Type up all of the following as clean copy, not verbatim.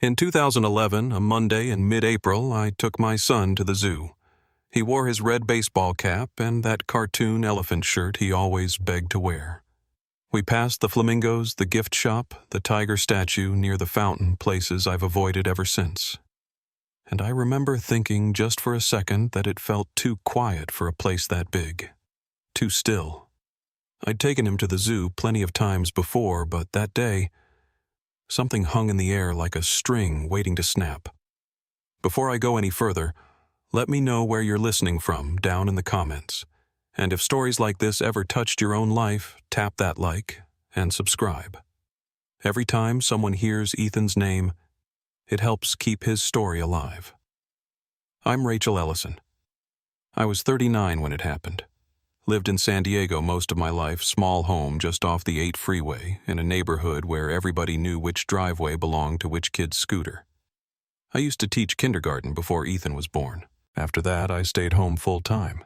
In 2011, a Monday in mid-April, I took my son to the zoo. He wore his red baseball cap and that cartoon elephant shirt he always begged to wear. We passed the flamingos, the gift shop, the tiger statue near the fountain, places I've avoided ever since. And I remember thinking just for a second that it felt too quiet for a place that big. Too still. I'd taken him to the zoo plenty of times before, but that day, something hung in the air like a string waiting to snap. Before I go any further, let me know where you're listening from down in the comments. And if stories like this ever touched your own life, tap that like and subscribe. Every time someone hears Ethan's name, it helps keep his story alive. I'm Rachel Ellison. I was 39 when it happened. Lived in San Diego most of my life, small home just off the 8 freeway, in a neighborhood where everybody knew which driveway belonged to which kid's scooter. I used to teach kindergarten before Ethan was born. After that, I stayed home full-time.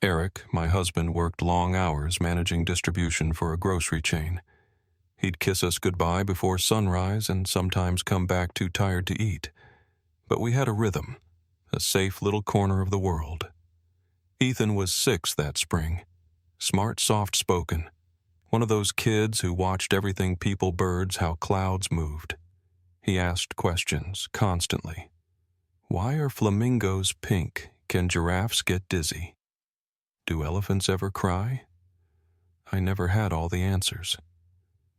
Eric, my husband, worked long hours managing distribution for a grocery chain. He'd kiss us goodbye before sunrise and sometimes come back too tired to eat. But we had a rhythm, a safe little corner of the world. Ethan was 6 that spring. Smart, soft-spoken. One of those kids who watched everything people, birds, how clouds moved. He asked questions constantly. Why are flamingos pink? Can giraffes get dizzy? Do elephants ever cry? I never had all the answers,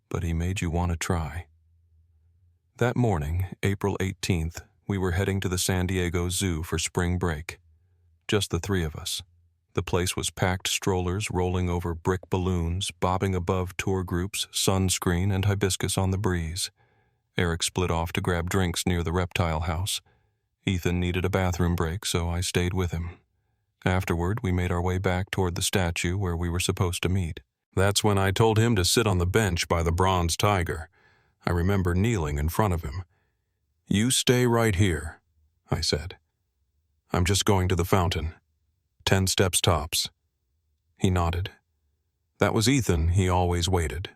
but he made you want to try. That morning, April 18th, we were heading to the San Diego Zoo for spring break. Just the 3 of us. The place was packed, strollers rolling over brick balloons, bobbing above tour groups, sunscreen, and hibiscus on the breeze. Eric split off to grab drinks near the reptile house. Ethan needed a bathroom break, so I stayed with him. Afterward, we made our way back toward the statue where we were supposed to meet. That's when I told him to sit on the bench by the bronze tiger. I remember kneeling in front of him. "You stay right here," I said. "I'm just going to the fountain. 10 steps tops." He nodded. That was Ethan. He always waited.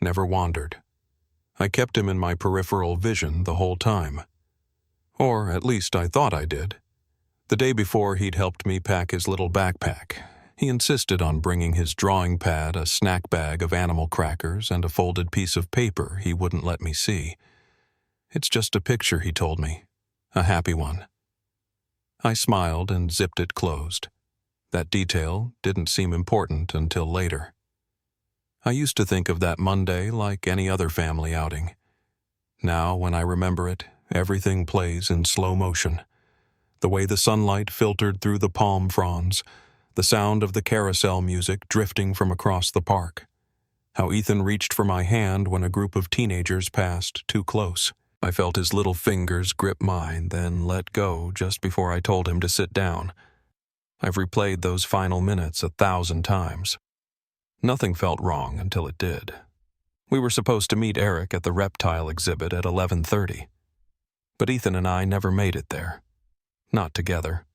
Never wandered. I kept him in my peripheral vision the whole time. Or at least I thought I did. The day before, he'd helped me pack his little backpack. He insisted on bringing his drawing pad, a snack bag of animal crackers, and a folded piece of paper he wouldn't let me see. "It's just a picture," he told me. "A happy one." I smiled and zipped it closed. That detail didn't seem important until later. I used to think of that Monday like any other family outing. Now, when I remember it, everything plays in slow motion. The way the sunlight filtered through the palm fronds, the sound of the carousel music drifting from across the park. How Ethan reached for my hand when a group of teenagers passed too close. I felt his little fingers grip mine, then let go just before I told him to sit down. I've replayed those final minutes 1,000 times. Nothing felt wrong until it did. We were supposed to meet Eric at the reptile exhibit at 11:30. But Ethan and I never made it there. Not together.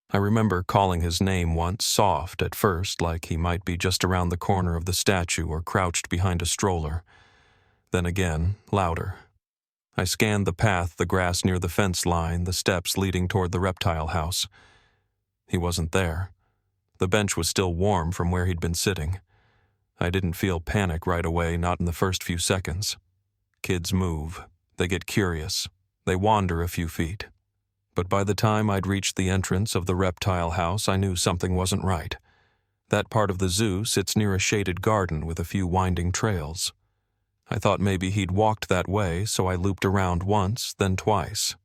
I remember calling his name once, soft at first, like he might be just around the corner of the statue or crouched behind a stroller. Then again, louder. I scanned the path, the grass near the fence line, the steps leading toward the reptile house. He wasn't there. The bench was still warm from where he'd been sitting. I didn't feel panic right away, not in the first few seconds. Kids move. They get curious. They wander a few feet. But by the time I'd reached the entrance of the reptile house, I knew something wasn't right. That part of the zoo sits near a shaded garden with a few winding trails. I thought maybe he'd walked that way, so I looped around once, then twice.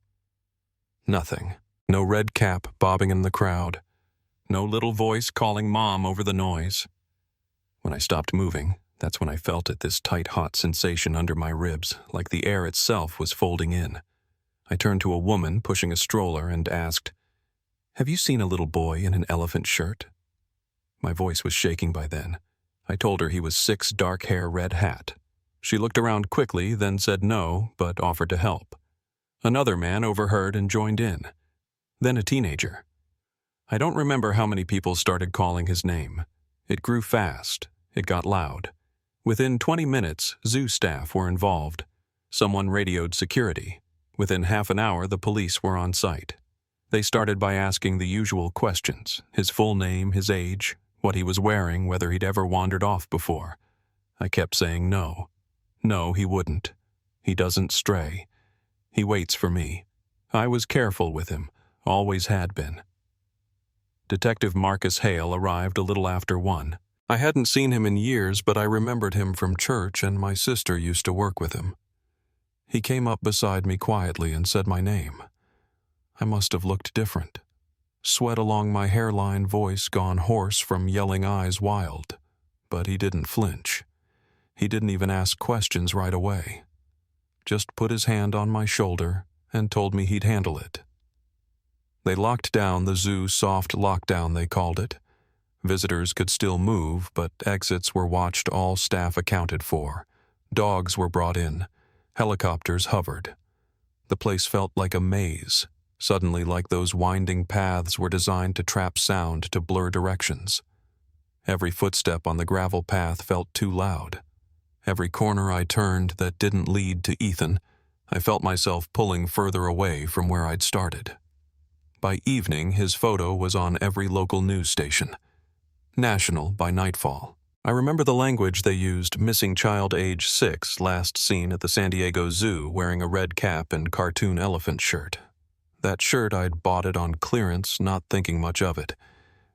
Nothing. No red cap bobbing in the crowd. No little voice calling Mom over the noise. When I stopped moving, that's when I felt it, this tight, hot sensation under my ribs, like the air itself was folding in. I turned to a woman pushing a stroller and asked, "Have you seen a little boy in an elephant shirt?" My voice was shaking by then. I told her he was 6, dark hair, red hat. She looked around quickly, then said no, but offered to help. Another man overheard and joined in. Then a teenager. I don't remember how many people started calling his name. It grew fast. It got loud. Within 20 minutes, zoo staff were involved. Someone radioed security. Within half an hour, the police were on site. They started by asking the usual questions: his full name, his age, what he was wearing, whether he'd ever wandered off before. I kept saying no. No, he wouldn't. He doesn't stray. He waits for me. I was careful with him, always had been. Detective Marcus Hale arrived a little after 1. I hadn't seen him in years, but I remembered him from church, and my sister used to work with him. He came up beside me quietly and said my name. I must have looked different. Sweat along my hairline, voice gone hoarse from yelling, eyes wild. But he didn't flinch. He didn't even ask questions right away. Just put his hand on my shoulder and told me he'd handle it. They locked down the zoo soft lockdown, they called it. Visitors could still move, but exits were watched, all staff accounted for. Dogs were brought in. Helicopters hovered. The place felt like a maze, suddenly like those winding paths were designed to trap sound, to blur directions. Every footstep on the gravel path felt too loud. Every corner I turned that didn't lead to Ethan, I felt myself pulling further away from where I'd started. By evening, his photo was on every local news station. National by nightfall. I remember the language they used: missing child age 6, last seen at the San Diego Zoo wearing a red cap and cartoon elephant shirt. That shirt, I'd bought it on clearance, not thinking much of it.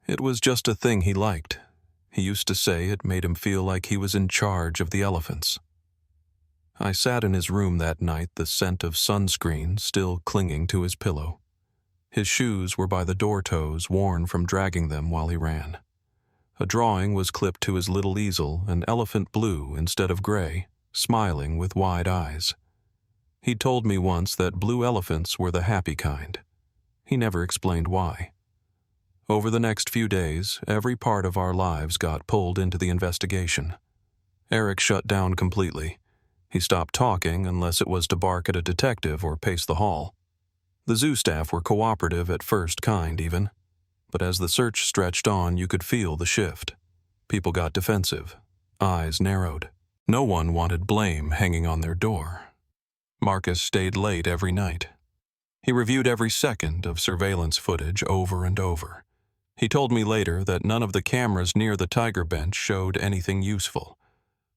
It was just a thing he liked. He used to say it made him feel like he was in charge of the elephants. I sat in his room that night, the scent of sunscreen still clinging to his pillow. His shoes were by the door toes, worn from dragging them while he ran. A drawing was clipped to his little easel, an elephant blue instead of gray, smiling with wide eyes. He told me once that blue elephants were the happy kind. He never explained why. Over the next few days, every part of our lives got pulled into the investigation. Eric shut down completely. He stopped talking unless it was to bark at a detective or pace the hall. The zoo staff were cooperative at first, kind even. But as the search stretched on, you could feel the shift. People got defensive. Eyes narrowed. No one wanted blame hanging on their door. Marcus stayed late every night. He reviewed every second of surveillance footage over and over. He told me later that none of the cameras near the tiger bench showed anything useful.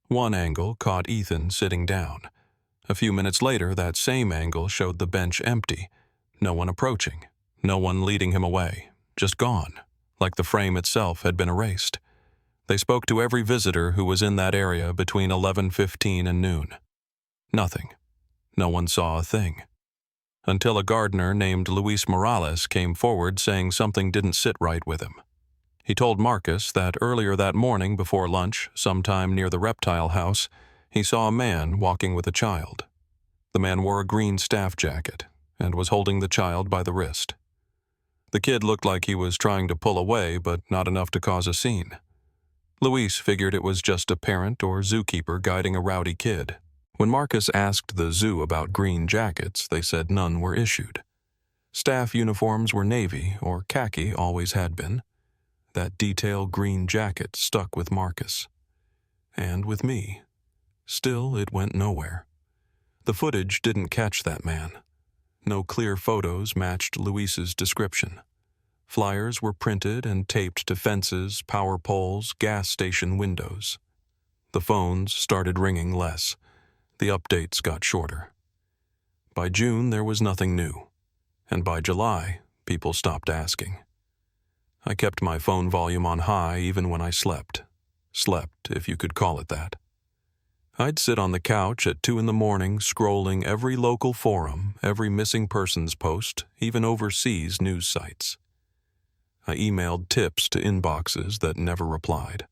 One angle caught Ethan sitting down. A few minutes later, that same angle showed the bench empty. No one approaching. No one leading him away. Just gone, like the frame itself had been erased. They spoke to every visitor who was in that area between 11:15 and noon. Nothing. No one saw a thing. Until a gardener named Luis Morales came forward saying something didn't sit right with him. He told Marcus that earlier that morning before lunch, sometime near the reptile house, he saw a man walking with a child. The man wore a green staff jacket and was holding the child by the wrist. The kid looked like he was trying to pull away, but not enough to cause a scene. Luis figured it was just a parent or zookeeper guiding a rowdy kid. When Marcus asked the zoo about green jackets, they said none were issued. Staff uniforms were navy, or khaki always had been. That detail green jacket stuck with Marcus. And with me. Still, it went nowhere. The footage didn't catch that man. No clear photos matched Luis's description. Flyers were printed and taped to fences, power poles, gas station windows. The phones started ringing less. The updates got shorter. By June, there was nothing new. And by July, people stopped asking. I kept my phone volume on high even when I slept. Slept, if you could call it that. I'd sit on the couch at 2 a.m, scrolling every local forum, every missing persons post, even overseas news sites. I emailed tips to inboxes that never replied.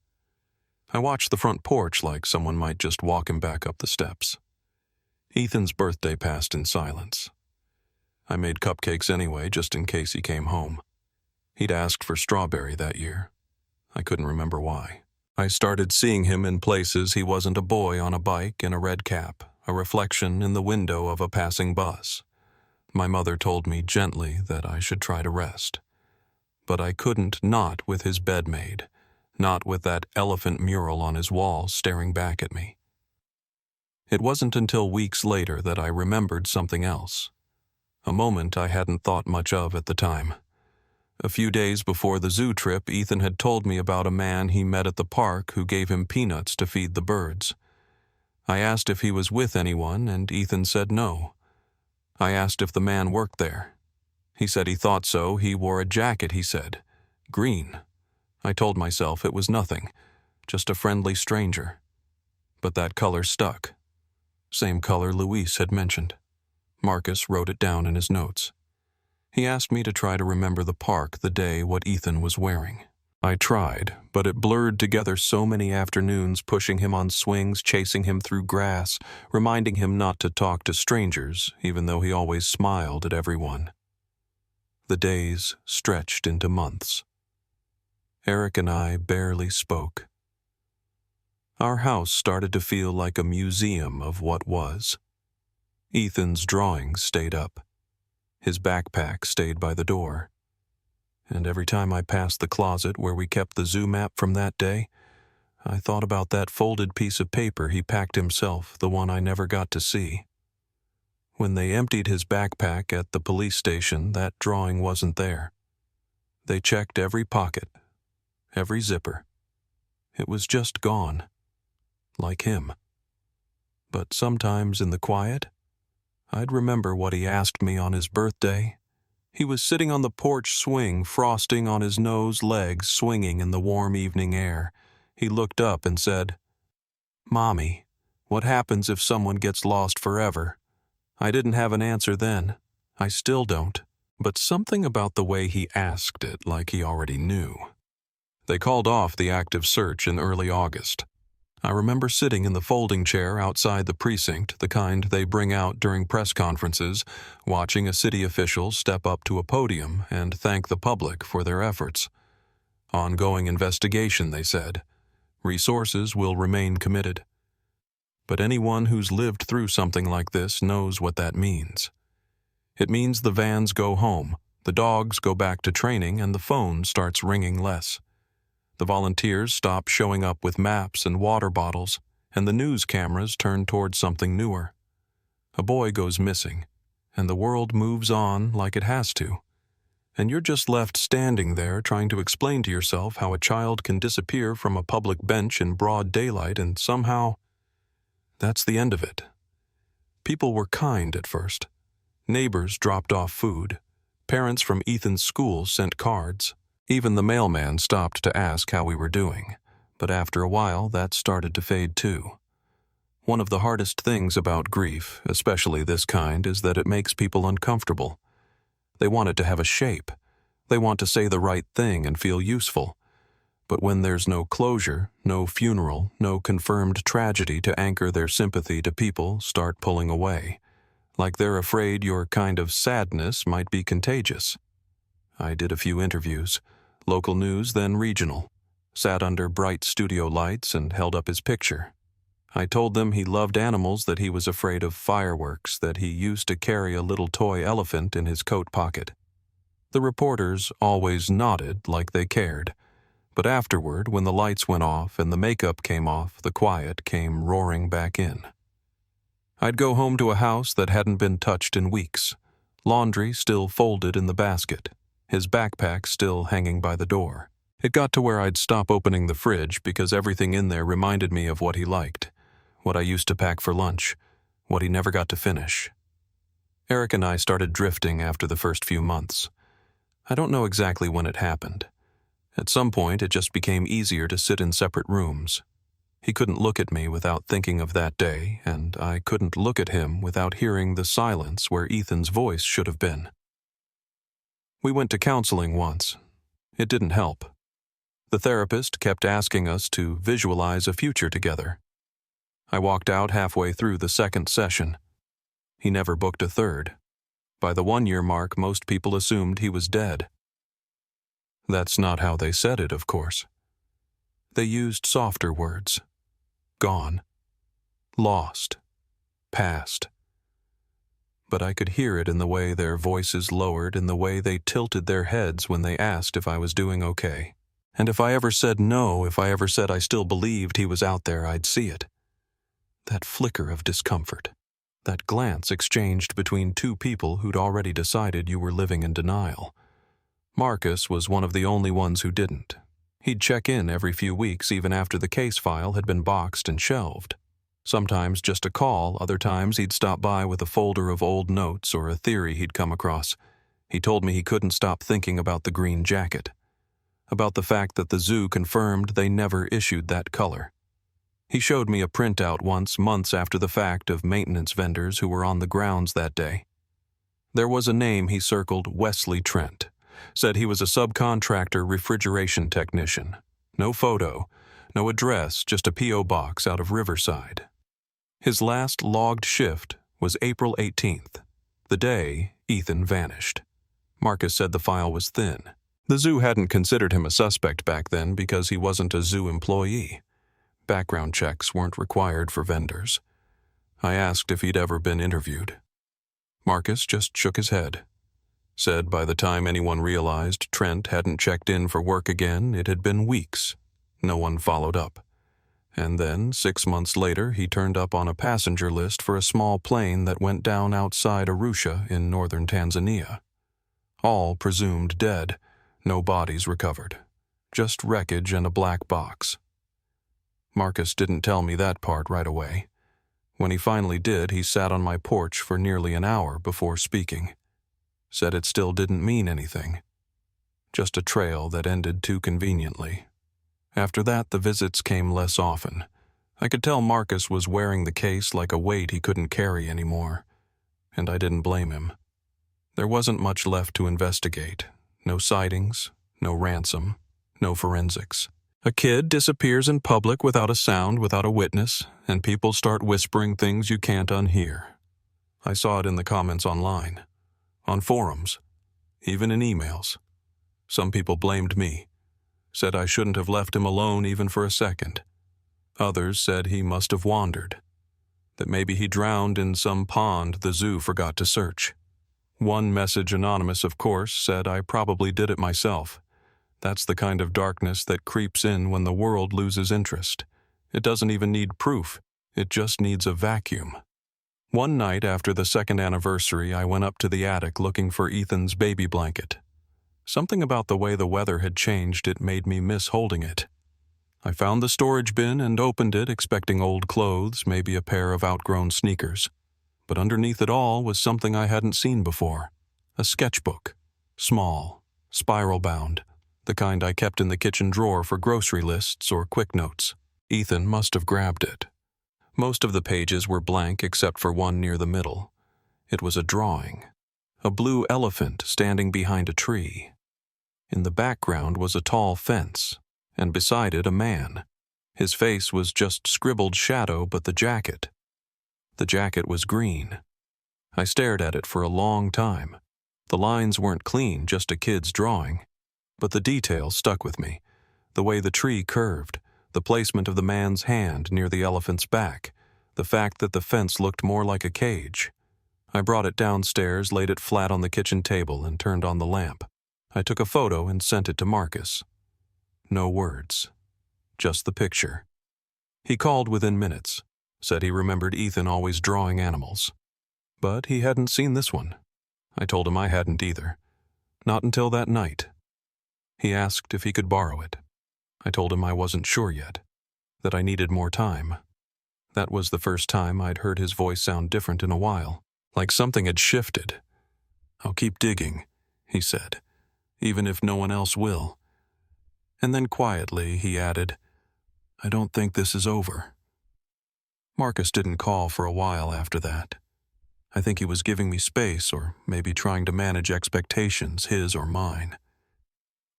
I watched the front porch like someone might just walk him back up the steps. Ethan's birthday passed in silence. I made cupcakes anyway, just in case he came home. He'd asked for strawberry that year. I couldn't remember why. I started seeing him in places he wasn't: a boy on a bike in a red cap, a reflection in the window of a passing bus. My mother told me gently that I should try to rest. But I couldn't, not with his bed made, not with that elephant mural on his wall staring back at me. It wasn't until weeks later that I remembered something else. a moment I hadn't thought much of at the time. A few days before the zoo trip, Ethan had told me about a man he met at the park who gave him peanuts to feed the birds. I asked if he was with anyone, and Ethan said no. I asked if the man worked there. He said he thought so. He wore a jacket, he said. Green. I told myself it was nothing, just a friendly stranger. But that color stuck. Same color Luis had mentioned. Marcus wrote it down in his notes. He asked me to try to remember the park the day what Ethan was wearing. I tried, but it blurred together so many afternoons, pushing him on swings, chasing him through grass, reminding him not to talk to strangers, even though he always smiled at everyone. The days stretched into months. Eric and I barely spoke. Our house started to feel like a museum of what was. Ethan's drawings stayed up. His backpack stayed by the door. And every time I passed the closet where we kept the zoo map from that day, I thought about that folded piece of paper he packed himself, the one I never got to see. When they emptied his backpack at the police station, that drawing wasn't there. They checked every pocket, every zipper. It was just gone. Like him. But sometimes in the quiet, I'd remember what he asked me on his birthday. He was sitting on the porch swing, frosting on his nose, legs swinging in the warm evening air. He looked up and said, "Mommy, what happens if someone gets lost forever?" I didn't have an answer then. I still don't. But something about the way he asked it, like he already knew. They called off the active search in early August. I remember sitting in the folding chair outside the precinct, the kind they bring out during press conferences, watching a city official step up to a podium and thank the public for their efforts. Ongoing investigation, they said. Resources will remain committed. But anyone who's lived through something like this knows what that means. It means the vans go home, the dogs go back to training, and the phone starts ringing less. The volunteers stop showing up with maps and water bottles, and the news cameras turn towards something newer. A boy goes missing, and the world moves on like it has to. And you're just left standing there trying to explain to yourself how a child can disappear from a public bench in broad daylight, and somehow, that's the end of it. People were kind at first. Neighbors dropped off food. Parents from Ethan's school sent cards. Even the mailman stopped to ask how we were doing, but after a while that started to fade too. One of the hardest things about grief, especially this kind, is that it makes people uncomfortable. They want it to have a shape. They want to say the right thing and feel useful. But when there's no closure, no funeral, no confirmed tragedy to anchor their sympathy to, people start pulling away, like they're afraid your kind of sadness might be contagious. I did a few interviews. Local news, then regional. Sat under bright studio lights and held up his picture. I told them he loved animals, that he was afraid of fireworks, that he used to carry a little toy elephant in his coat pocket. The reporters always nodded like they cared. But afterward, when the lights went off and the makeup came off, the quiet came roaring back in. I'd go home to a house that hadn't been touched in weeks. Laundry still folded in the basket. His backpack still hanging by the door. It got to where I'd stop opening the fridge because everything in there reminded me of what he liked, what I used to pack for lunch, what he never got to finish. Eric and I started drifting after the first few months. I don't know exactly when it happened. At some point, it just became easier to sit in separate rooms. He couldn't look at me without thinking of that day, and I couldn't look at him without hearing the silence where Ethan's voice should have been. We went to counseling once. It didn't help. The therapist kept asking us to visualize a future together. I walked out halfway through the second session. He never booked a third. By the 1-year mark, most people assumed he was dead. That's not how they said it, of course. They used softer words. Gone. Lost. Past. But I could hear it in the way their voices lowered, in the way they tilted their heads when they asked if I was doing okay. And if I ever said no, if I ever said I still believed he was out there, I'd see it. That flicker of discomfort. That glance exchanged between two people who'd already decided you were living in denial. Marcus was one of the only ones who didn't. He'd check in every few weeks even after the case file had been boxed and shelved. Sometimes just a call, other times he'd stop by with a folder of old notes or a theory he'd come across. He told me he couldn't stop thinking about the green jacket, about the fact that the zoo confirmed they never issued that color. He showed me a printout once, months after the fact, of maintenance vendors who were on the grounds that day. There was a name he circled, Wesley Trent. Said he was a subcontractor refrigeration technician. No photo, no address, just a P.O. box out of Riverside. His last logged shift was April 18th, the day Ethan vanished. Marcus said the file was thin. The zoo hadn't considered him a suspect back then because he wasn't a zoo employee. Background checks weren't required for vendors. I asked if he'd ever been interviewed. Marcus just shook his head. Said by the time anyone realized Trent hadn't checked in for work again, it had been weeks. No one followed up. And then, 6 months later, he turned up on a passenger list for a small plane that went down outside Arusha in northern Tanzania. All presumed dead, no bodies recovered. Just wreckage and a black box. Marcus didn't tell me that part right away. When he finally did, he sat on my porch for nearly an hour before speaking. Said it still didn't mean anything. Just a trail that ended too conveniently. After that, the visits came less often. I could tell Marcus was wearing the case like a weight he couldn't carry anymore. And I didn't blame him. There wasn't much left to investigate. No sightings, no ransom, no forensics. A kid disappears in public without a sound, without a witness, and people start whispering things you can't unhear. I saw it in the comments online, on forums, even in emails. Some people blamed me, said I shouldn't have left him alone even for a second. Others said he must have wandered, that maybe he drowned in some pond the zoo forgot to search. One message, anonymous of course, said I probably did it myself. That's the kind of darkness that creeps in when the world loses interest. It doesn't even need proof. It just needs a vacuum. One night after the second anniversary, I went up to the attic looking for Ethan's baby blanket. Something about the way the weather had changed, it made me miss holding it. I found the storage bin and opened it, expecting old clothes, maybe a pair of outgrown sneakers. But underneath it all was something I hadn't seen before. A sketchbook. Small, spiral-bound. The kind I kept in the kitchen drawer for grocery lists or quick notes. Ethan must have grabbed it. Most of the pages were blank except for one near the middle. It was a drawing. A blue elephant standing behind a tree. In the background was a tall fence, and beside it a man. His face was just scribbled shadow, but the jacket. The jacket was green. I stared at it for a long time. The lines weren't clean, just a kid's drawing. But the detail stuck with me. The way the tree curved, the placement of the man's hand near the elephant's back, the fact that the fence looked more like a cage. I brought it downstairs, laid it flat on the kitchen table, and turned on the lamp. I took a photo and sent it to Marcus. No words. Just the picture. He called within minutes, said he remembered Ethan always drawing animals. But he hadn't seen this one. I told him I hadn't either. Not until that night. He asked if he could borrow it. I told him I wasn't sure yet, that I needed more time. That was the first time I'd heard his voice sound different in a while, like something had shifted. "I'll keep digging," he said, "even if no one else will." And then quietly he added, "I don't think this is over." Marcus didn't call for a while after that. I think he was giving me space, or maybe trying to manage expectations, his or mine.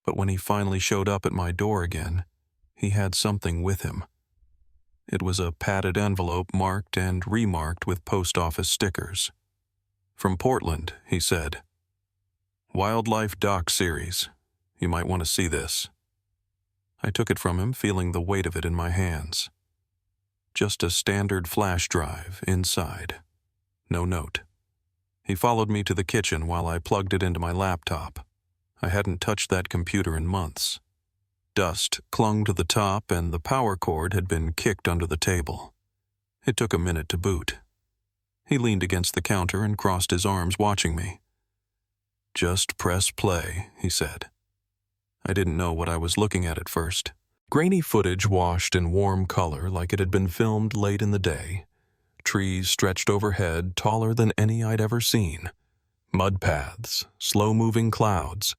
But when he finally showed up at my door again, he had something with him. It was a padded envelope marked and remarked with post office stickers. "From Portland," he said. "Wildlife doc series. You might want to see this." I took it from him, feeling the weight of it in my hands. Just a standard flash drive inside. No note. He followed me to the kitchen while I plugged it into my laptop. I hadn't touched that computer in months. Dust clung to the top and the power cord had been kicked under the table. It took a minute to boot. He leaned against the counter and crossed his arms, watching me. "Just press play," he said. I didn't know what I was looking at first. Grainy footage washed in warm color like it had been filmed late in the day. Trees stretched overhead, taller than any I'd ever seen. Mud paths, slow-moving clouds.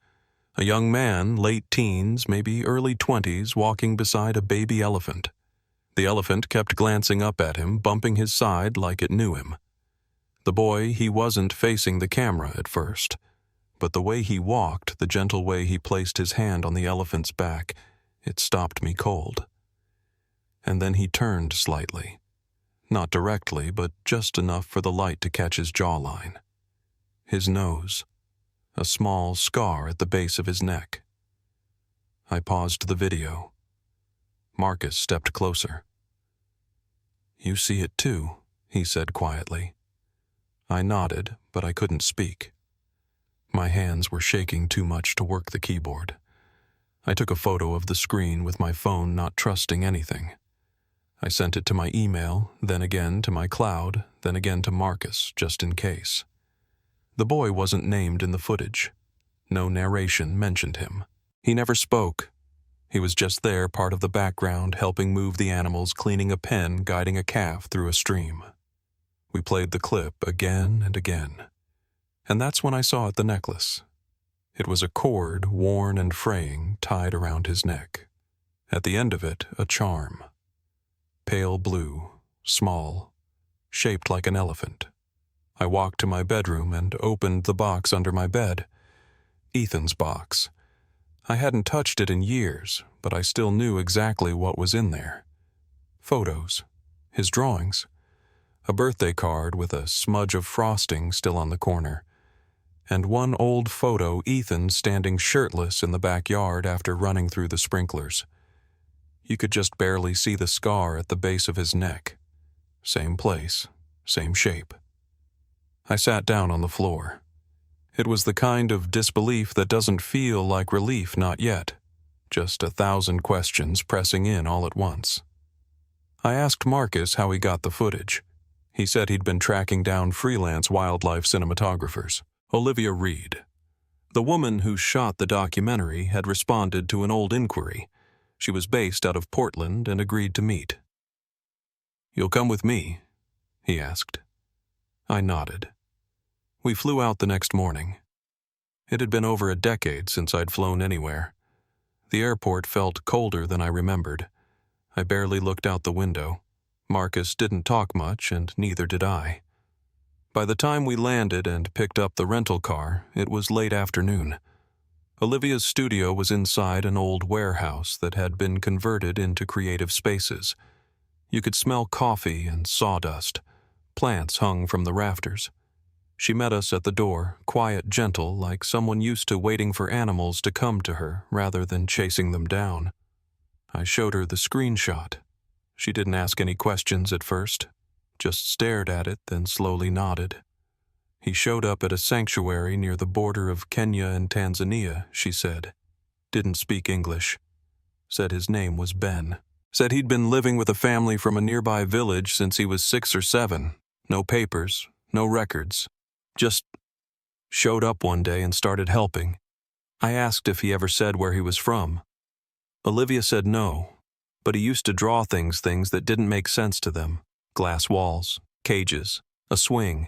A young man, late teens, maybe early 20s, walking beside a baby elephant. The elephant kept glancing up at him, bumping his side like it knew him. The boy, he wasn't facing the camera at first, but the way he walked, the gentle way he placed his hand on the elephant's back, it stopped me cold. And then he turned slightly. Not directly, but just enough for the light to catch his jawline. His nose. A small scar at the base of his neck. I paused the video. Marcus stepped closer. "You see it too," he said quietly. I nodded, but I couldn't speak. My hands were shaking too much to work the keyboard. I took a photo of the screen with my phone, not trusting anything. I sent it to my email, then again to my cloud, then again to Marcus, just in case. The boy wasn't named in the footage. No narration mentioned him. He never spoke. He was just there, part of the background, helping move the animals, cleaning a pen, guiding a calf through a stream. We played the clip again and again. And that's when I saw the necklace. It was a cord, worn and fraying, tied around his neck. At the end of it, a charm. Pale blue, small, shaped like an elephant. I walked to my bedroom and opened the box under my bed. Ethan's box. I hadn't touched it in years, but I still knew exactly what was in there. Photos. His drawings. A birthday card with a smudge of frosting still on the corner. And one old photo, Ethan standing shirtless in the backyard after running through the sprinklers. You could just barely see the scar at the base of his neck. Same place, same shape. I sat down on the floor. It was the kind of disbelief that doesn't feel like relief, not yet. Just 1,000 questions pressing in all at once. I asked Marcus how he got the footage. He said he'd been tracking down freelance wildlife cinematographers. Olivia Reed. The woman who shot the documentary had responded to an old inquiry. She was based out of Portland and agreed to meet. "You'll come with me?" he asked. I nodded. We flew out the next morning. It had been over a decade since I'd flown anywhere. The airport felt colder than I remembered. I barely looked out the window. Marcus didn't talk much, and neither did I. By the time we landed and picked up the rental car, it was late afternoon. Olivia's studio was inside an old warehouse that had been converted into creative spaces. You could smell coffee and sawdust. Plants hung from the rafters. She met us at the door, quiet, gentle, like someone used to waiting for animals to come to her rather than chasing them down. I showed her the screenshot. She didn't ask any questions at first, just stared at it, then slowly nodded. He showed up at a sanctuary near the border of Kenya and Tanzania, she said. Didn't speak English. Said his name was Ben. Said he'd been living with a family from a nearby village since he was 6 or 7. No papers, no records. Just showed up one day and started helping. I asked if he ever said where he was from. Olivia said no, but he used to draw things that didn't make sense to them. Glass walls, cages, a swing.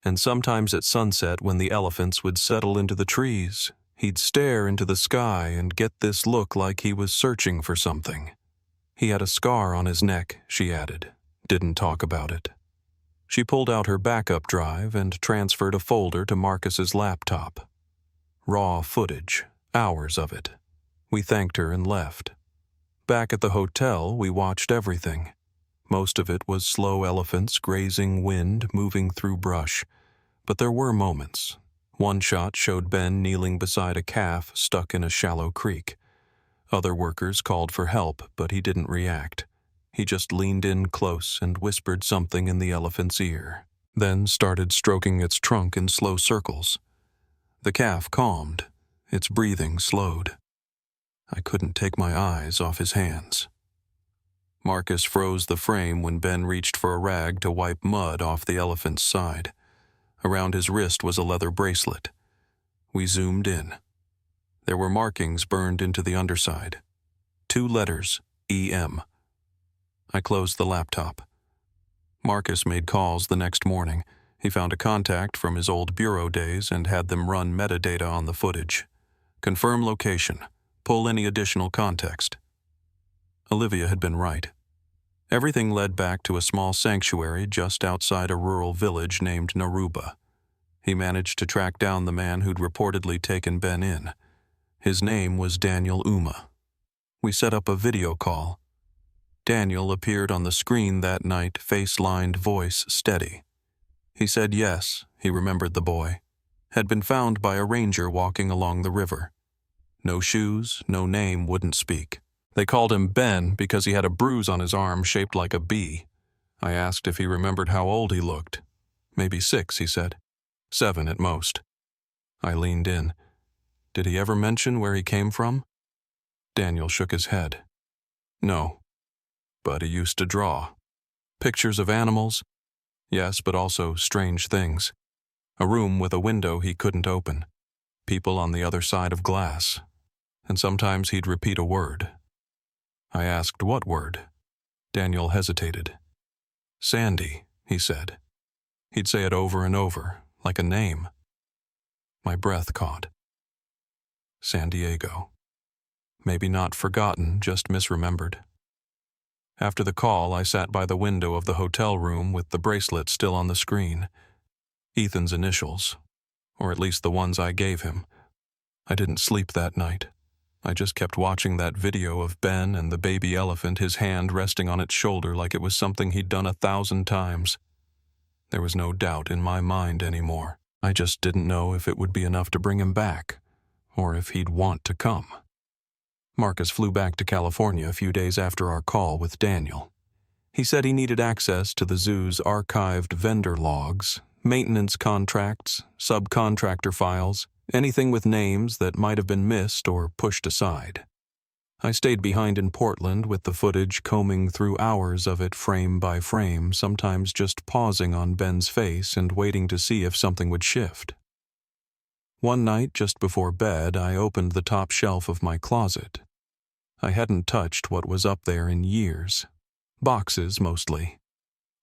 And sometimes at sunset when the elephants would settle into the trees, he'd stare into the sky and get this look like he was searching for something. He had a scar on his neck, she added. Didn't talk about it. She pulled out her backup drive and transferred a folder to Marcus's laptop. Raw footage, hours of it. We thanked her and left. Back at the hotel, we watched everything. Most of it was slow elephants grazing wind, moving through brush. But there were moments. One shot showed Ben kneeling beside a calf stuck in a shallow creek. Other workers called for help, but he didn't react. He just leaned in close and whispered something in the elephant's ear, then started stroking its trunk in slow circles. The calf calmed. Its breathing slowed. I couldn't take my eyes off his hands. Marcus froze the frame when Ben reached for a rag to wipe mud off the elephant's side. Around his wrist was a leather bracelet. We zoomed in. There were markings burned into the underside. 2 letters, EM. I closed the laptop. Marcus made calls the next morning. He found a contact from his old bureau days and had them run metadata on the footage. Confirm location. Pull any additional context. Olivia had been right. Everything led back to a small sanctuary just outside a rural village named Naruba. He managed to track down the man who'd reportedly taken Ben in. His name was Daniel Uma. We set up a video call. Daniel appeared on the screen that night, face-lined, voice steady. He said yes, he remembered the boy. Had been found by a ranger walking along the river. No shoes, no name, wouldn't speak. They called him Ben because he had a bruise on his arm shaped like a bee. I asked if he remembered how old he looked. Maybe 6, he said. 7 at most. I leaned in. Did he ever mention where he came from? Daniel shook his head. No. But he used to draw. Pictures of animals? Yes, but also strange things. A room with a window he couldn't open. People on the other side of glass. And sometimes he'd repeat a word. I asked what word. Daniel hesitated. Sandy, he said. He'd say it over and over, like a name. My breath caught. San Diego. Maybe not forgotten, just misremembered. After the call, I sat by the window of the hotel room with the bracelet still on the screen. Ethan's initials, or at least the ones I gave him. I didn't sleep that night. I just kept watching that video of Ben and the baby elephant, his hand resting on its shoulder like it was something he'd done 1,000 times. There was no doubt in my mind anymore. I just didn't know if it would be enough to bring him back, or if he'd want to come. Marcus flew back to California a few days after our call with Daniel. He said he needed access to the zoo's archived vendor logs, maintenance contracts, subcontractor files, anything with names that might have been missed or pushed aside. I stayed behind in Portland with the footage, combing through hours of it frame by frame, sometimes just pausing on Ben's face and waiting to see if something would shift. One night, just before bed, I opened the top shelf of my closet. I hadn't touched what was up there in years. Boxes, mostly.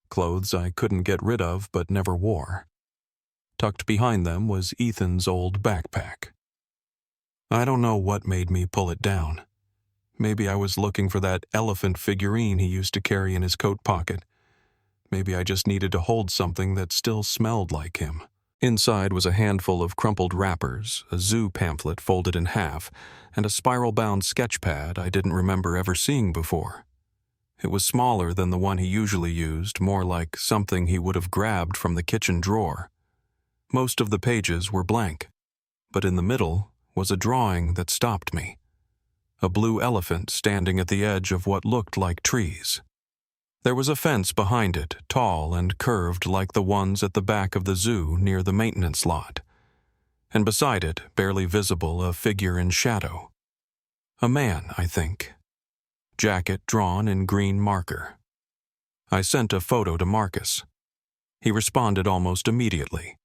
Clothes I couldn't get rid of but never wore. Tucked behind them was Ethan's old backpack. I don't know what made me pull it down. Maybe I was looking for that elephant figurine he used to carry in his coat pocket. Maybe I just needed to hold something that still smelled like him. Inside was a handful of crumpled wrappers, a zoo pamphlet folded in half, and a spiral-bound sketch pad I didn't remember ever seeing before. It was smaller than the one he usually used, more like something he would have grabbed from the kitchen drawer. Most of the pages were blank, but in the middle was a drawing that stopped me. A blue elephant standing at the edge of what looked like trees. There was a fence behind it, tall and curved like the ones at the back of the zoo near the maintenance lot. And beside it, barely visible, a figure in shadow. A man, I think. Jacket drawn in green marker. I sent a photo to Marcus. He responded almost immediately.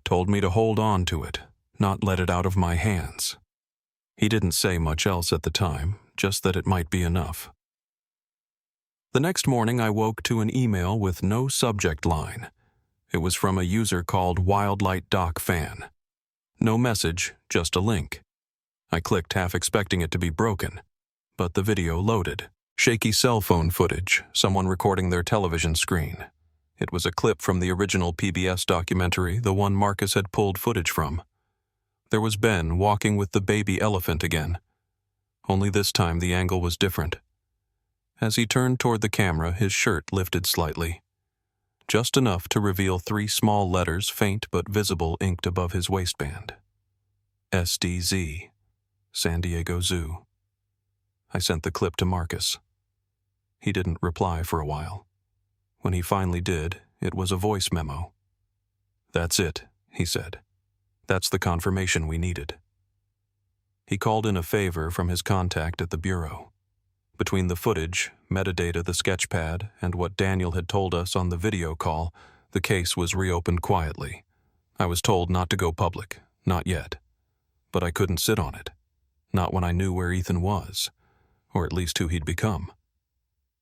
Told me to hold on to it, not let it out of my hands. He didn't say much else at the time, just that it might be enough. The next morning I woke to an email with no subject line. It was from a user called Wildlight Doc Fan. No message, just a link. I clicked, half expecting it to be broken, but the video loaded. Shaky cell phone footage, someone recording their television screen. It was a clip from the original PBS documentary, the one Marcus had pulled footage from. There was Ben walking with the baby elephant again. Only this time the angle was different. As he turned toward the camera, his shirt lifted slightly. Just enough to reveal 3 small letters, faint but visible, inked above his waistband. SDZ, San Diego Zoo. I sent the clip to Marcus. He didn't reply for a while. When he finally did, it was a voice memo. "That's it," he said. "That's the confirmation we needed." He called in a favor from his contact at the bureau. Between the footage, metadata, the sketchpad, and what Daniel had told us on the video call, the case was reopened quietly. I was told not to go public, not yet. But I couldn't sit on it. Not when I knew where Ethan was, or at least who he'd become.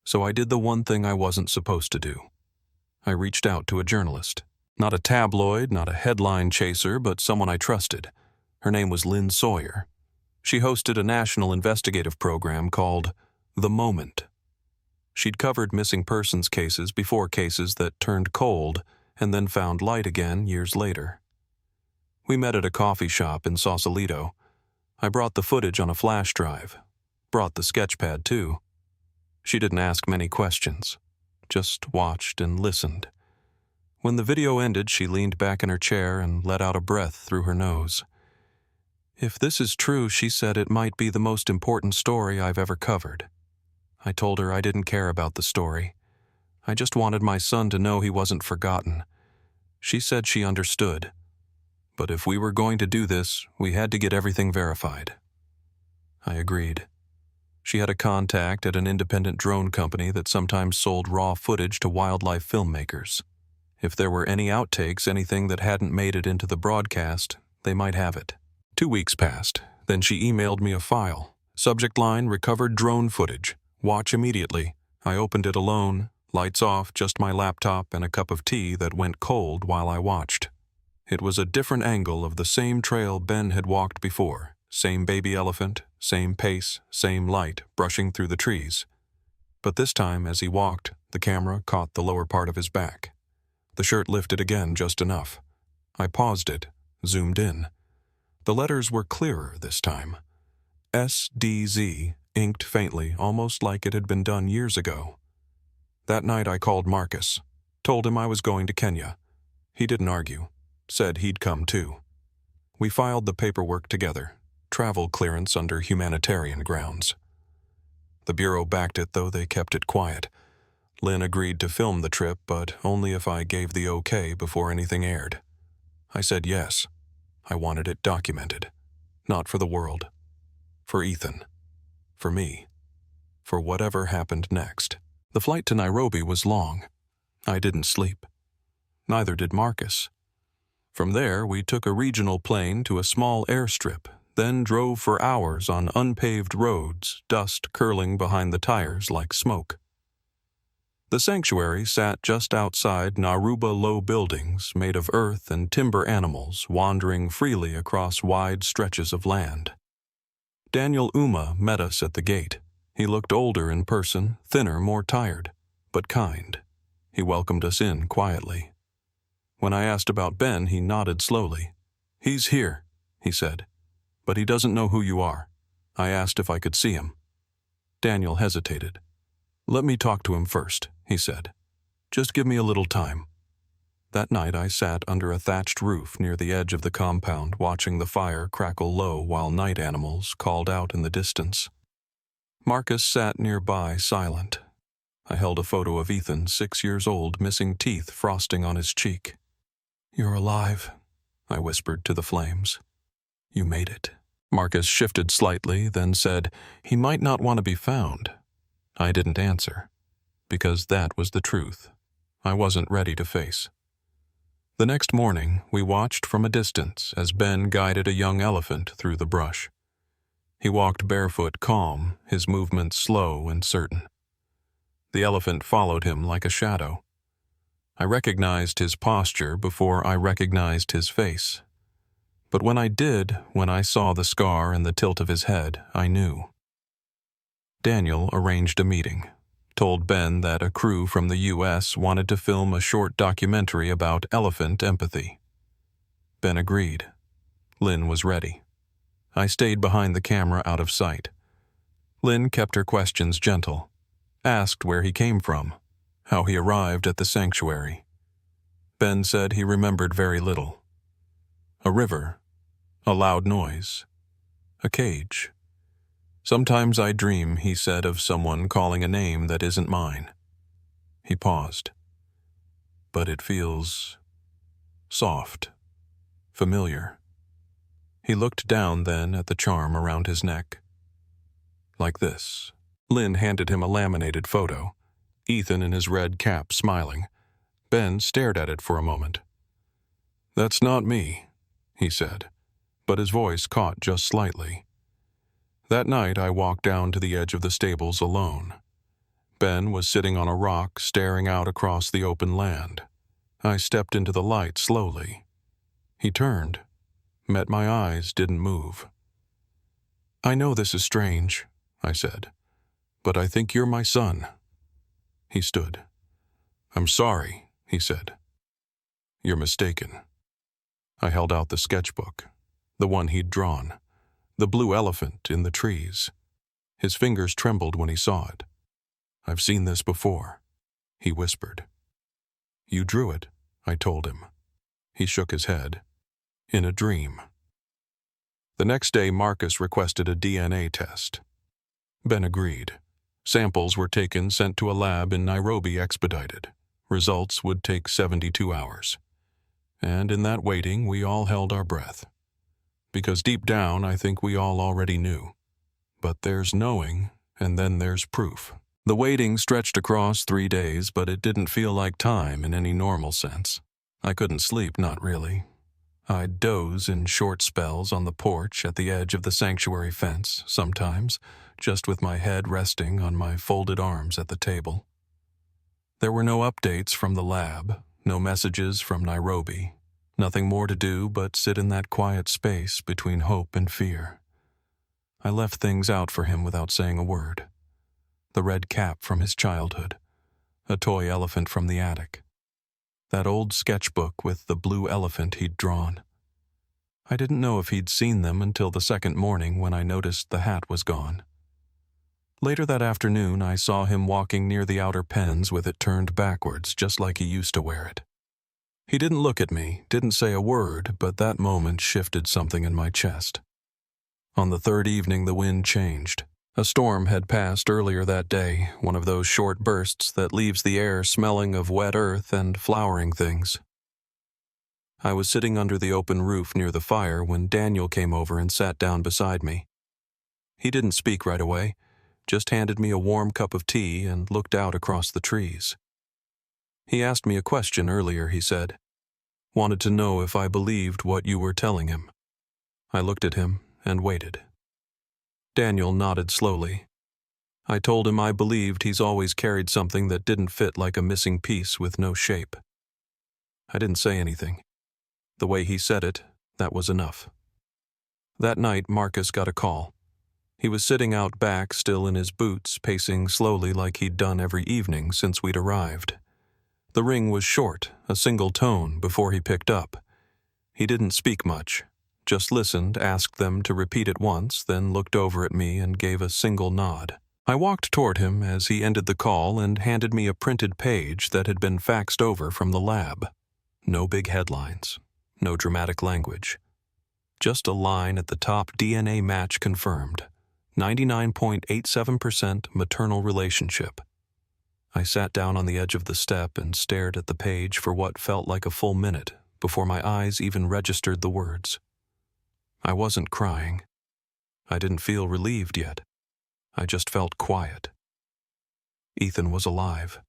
So I did the one thing I wasn't supposed to do. I reached out to a journalist. Not a tabloid, not a headline chaser, but someone I trusted. Her name was Lynn Sawyer. She hosted a national investigative program called The Moment. She'd covered missing persons cases before, cases that turned cold and then found light again years later. We met at a coffee shop in Sausalito. I brought the footage on a flash drive. Brought the sketchpad too. She didn't ask many questions, just watched and listened. When the video ended, she leaned back in her chair and let out a breath through her nose. If this is true, she said, it might be the most important story I've ever covered. I told her I didn't care about the story. I just wanted my son to know he wasn't forgotten. She said she understood. But if we were going to do this, we had to get everything verified. I agreed. She had a contact at an independent drone company that sometimes sold raw footage to wildlife filmmakers. If there were any outtakes, anything that hadn't made it into the broadcast, they might have it. 2 weeks passed. Then she emailed me a file. Subject line, recovered drone footage. Watch immediately. I opened it alone, lights off, just my laptop and a cup of tea that went cold while I watched. It was a different angle of the same trail Ben had walked before. Same baby elephant, same pace, same light, brushing through the trees. But this time, as he walked, the camera caught the lower part of his back. The shirt lifted again just enough. I paused it, zoomed in. The letters were clearer this time. SDZ, inked faintly, almost like it had been done years ago. That night I called Marcus, told him I was going to Kenya. He didn't argue, said he'd come too. We filed the paperwork together, travel clearance under humanitarian grounds. The Bureau backed it, though they kept it quiet. Lynn agreed to film the trip, but only if I gave the okay before anything aired. I said yes. I wanted it documented. Not for the world. For Ethan. For me. For whatever happened next. The flight to Nairobi was long. I didn't sleep. Neither did Marcus. From there, we took a regional plane to a small airstrip, then drove for hours on unpaved roads, dust curling behind the tires like smoke. The sanctuary sat just outside Naruba low buildings made of earth and timber animals wandering freely across wide stretches of land. Daniel Uma met us at the gate. He looked older in person, thinner, more tired, but kind. He welcomed us in quietly. When I asked about Ben, he nodded slowly. "He's here," he said, "but he doesn't know who you are." I asked if I could see him. Daniel hesitated. "Let me talk to him first," he said. "Just give me a little time." That night I sat under a thatched roof near the edge of the compound, watching the fire crackle low while night animals called out in the distance. Marcus sat nearby, silent. I held a photo of Ethan, 6 years old, missing teeth frosting on his cheek. "You're alive," I whispered to the flames. "You made it." Marcus shifted slightly, then said, "He might not want to be found." I didn't answer, because that was the truth I wasn't ready to face. The next morning, we watched from a distance as Ben guided a young elephant through the brush. He walked barefoot, calm, his movements slow and certain. The elephant followed him like a shadow. I recognized his posture before I recognized his face. But when I did, when I saw the scar and the tilt of his head, I knew. Daniel arranged a meeting, told Ben that a crew from the U.S. wanted to film a short documentary about elephant empathy. Ben agreed. Lynn was ready. I stayed behind the camera out of sight. Lynn kept her questions gentle, asked where he came from, how he arrived at the sanctuary. Ben said he remembered very little. A river, a loud noise, a cage. "Sometimes I dream," he said, "of someone calling a name that isn't mine." He paused. "But it feels soft, familiar." He looked down then at the charm around his neck. "Like this." Lynn handed him a laminated photo, Ethan in his red cap smiling. Ben stared at it for a moment. "That's not me," he said, but his voice caught just slightly. That night I walked down to the edge of the stables alone. Ben was sitting on a rock staring out across the open land. I stepped into the light slowly. He turned, met my eyes, didn't move. "I know this is strange," I said, "but I think you're my son." He stood. "I'm sorry," he said. "You're mistaken." I held out the sketchbook, the one he'd drawn, the blue elephant in the trees. His fingers trembled when he saw it. "I've seen this before," he whispered. "You drew it," I told him. He shook his head. "In a dream." The next day Marcus requested a DNA test. Ben agreed. Samples were taken, sent to a lab in Nairobi expedited. Results would take 72 hours. And in that waiting, we all held our breath. Because deep down, I think we all already knew. But there's knowing, and then there's proof. The waiting stretched across 3 days, but it didn't feel like time in any normal sense. I couldn't sleep, not really. I'd doze in short spells on the porch at the edge of the sanctuary fence, sometimes, just with my head resting on my folded arms at the table. There were no updates from the lab, no messages from Nairobi, nothing more to do but sit in that quiet space between hope and fear. I left things out for him without saying a word. The red cap from his childhood, a toy elephant from the attic, that old sketchbook with the blue elephant he'd drawn. I didn't know if he'd seen them until the second morning when I noticed the hat was gone. Later that afternoon, I saw him walking near the outer pens with it turned backwards, just like he used to wear it. He didn't look at me, didn't say a word, but that moment shifted something in my chest. On the third evening, the wind changed. A storm had passed earlier that day, one of those short bursts that leaves the air smelling of wet earth and flowering things. I was sitting under the open roof near the fire when Daniel came over and sat down beside me. He didn't speak right away, just handed me a warm cup of tea and looked out across the trees. He asked me a question earlier, he said. Wanted to know if I believed what you were telling him. I looked at him and waited. Daniel nodded slowly. I told him I believed he's always carried something that didn't fit like a missing piece with no shape. I didn't say anything. The way he said it, that was enough. That night, Marcus got a call. He was sitting out back, still in his boots, pacing slowly like he'd done every evening since we'd arrived. The ring was short, a single tone, before he picked up. He didn't speak much, just listened, asked them to repeat it once, then looked over at me and gave a single nod. I walked toward him as he ended the call and handed me a printed page that had been faxed over from the lab. No big headlines, no dramatic language. Just a line at the top: DNA match confirmed. 99.87% maternal relationship. I sat down on the edge of the step and stared at the page for what felt like a full minute before my eyes even registered the words. I wasn't crying. I didn't feel relieved yet. I just felt quiet. Ethan was alive.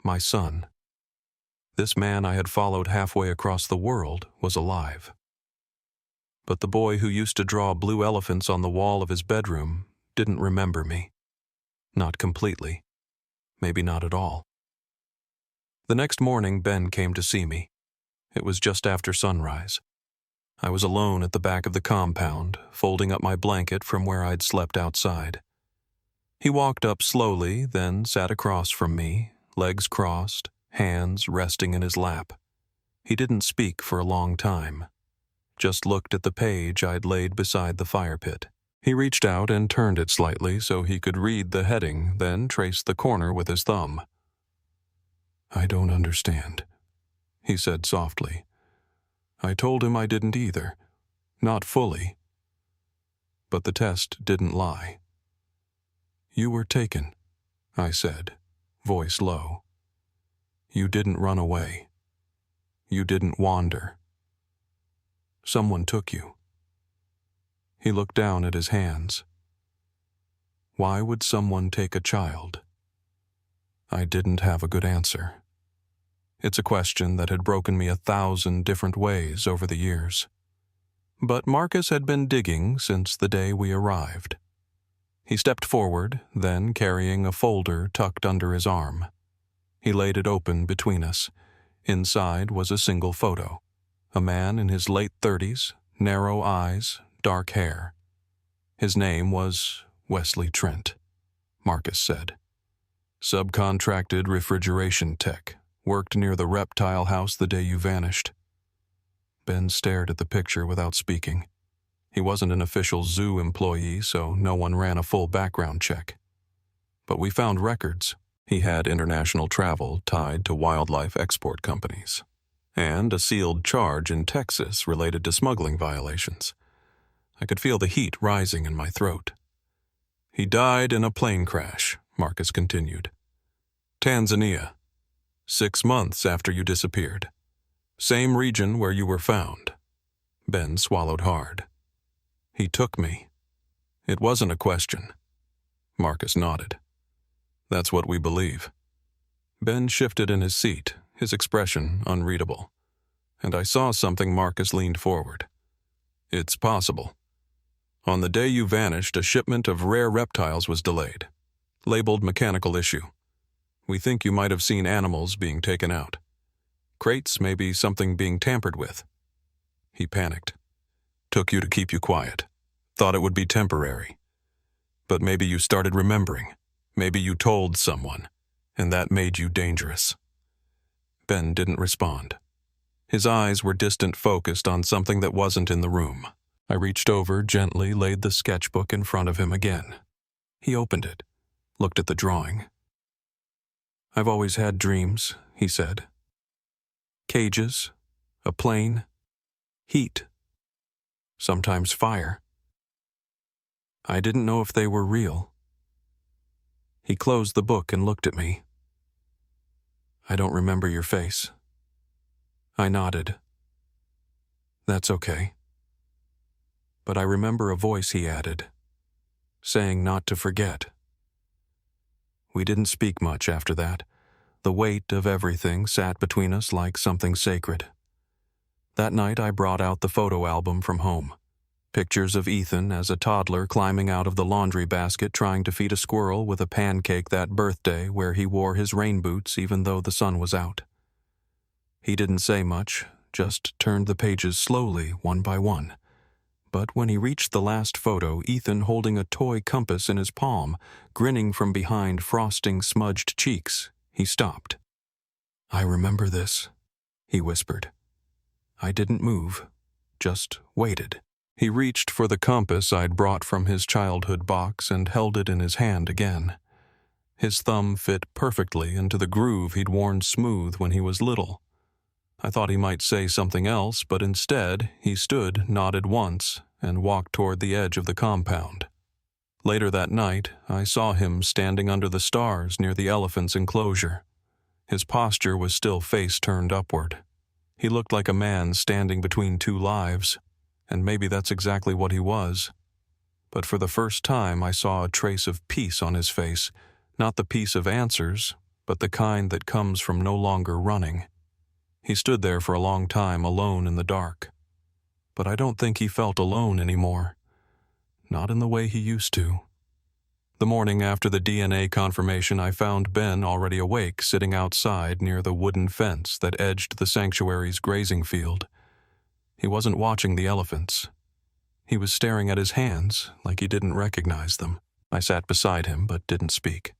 My son. This man I had followed halfway across the world was alive. But the boy who used to draw blue elephants on the wall of his bedroom didn't remember me. Not completely. Maybe not at all. The next morning, Ben came to see me. It was just after sunrise. I was alone at the back of the compound, folding up my blanket from where I'd slept outside. He walked up slowly, then sat across from me, legs crossed, hands resting in his lap. He didn't speak for a long time. Just looked at the page I'd laid beside the fire pit. He reached out and turned it slightly so he could read the heading, then traced the corner with his thumb. "I don't understand," he said softly. I told him I didn't either. Not fully. But the test didn't lie. "You were taken," I said, voice low. "You didn't run away. You didn't wander. Someone took you." He looked down at his hands. Why would someone take a child? I didn't have a good answer. It's a question that had broken me 1,000 different ways over the years. But Marcus had been digging since the day we arrived. He stepped forward, then carrying a folder tucked under his arm. He laid it open between us. Inside was a single photo. A man in his late 30s, narrow eyes, dark hair. His name was Wesley Trent, Marcus said. Subcontracted refrigeration tech, worked near the reptile house the day you vanished. Ben stared at the picture without speaking. He wasn't an official zoo employee, so no one ran a full background check. But we found records. He had international travel tied to wildlife export companies, and a sealed charge in Texas related to smuggling violations. I could feel the heat rising in my throat. He died in a plane crash, Marcus continued. Tanzania. 6 months after you disappeared. Same region where you were found. Ben swallowed hard. He took me. It wasn't a question. Marcus nodded. That's what we believe. Ben shifted in his seat, his expression unreadable. And I saw something. Marcus leaned forward. It's possible. On the day you vanished, a shipment of rare reptiles was delayed. Labeled mechanical issue. We think you might have seen animals being taken out. Crates may be something being tampered with. He panicked. Took you to keep you quiet. Thought it would be temporary. But maybe you started remembering. Maybe you told someone, and that made you dangerous. Ben didn't respond. His eyes were distant, focused on something that wasn't in the room. I reached over, gently laid the sketchbook in front of him again. He opened it, looked at the drawing. I've always had dreams, he said. Cages, a plane, heat, sometimes fire. I didn't know if they were real. He closed the book and looked at me. I don't remember your face. I nodded. That's okay. But I remember a voice, he added, saying not to forget. We didn't speak much after that. The weight of everything sat between us like something sacred. That night I brought out the photo album from home. Pictures of Ethan as a toddler climbing out of the laundry basket trying to feed a squirrel with a pancake that birthday where he wore his rain boots even though the sun was out. He didn't say much, just turned the pages slowly, one by one. But when he reached the last photo, Ethan holding a toy compass in his palm, grinning from behind frosting smudged cheeks, he stopped. I remember this, he whispered. I didn't move, just waited. He reached for the compass I'd brought from his childhood box and held it in his hand again. His thumb fit perfectly into the groove he'd worn smooth when he was little. I thought he might say something else, but instead he stood, nodded once, and walked toward the edge of the compound. Later that night, I saw him standing under the stars near the elephant's enclosure. His posture was still face turned upward. He looked like a man standing between two lives, and maybe that's exactly what he was. But for the first time I saw a trace of peace on his face, not the peace of answers, but the kind that comes from no longer running. He stood there for a long time alone in the dark. But I don't think he felt alone anymore. Not in the way he used to. The morning after the DNA confirmation, I found Ben already awake, sitting outside near the wooden fence that edged the sanctuary's grazing field. He wasn't watching the elephants. He was staring at his hands like he didn't recognize them. I sat beside him but didn't speak.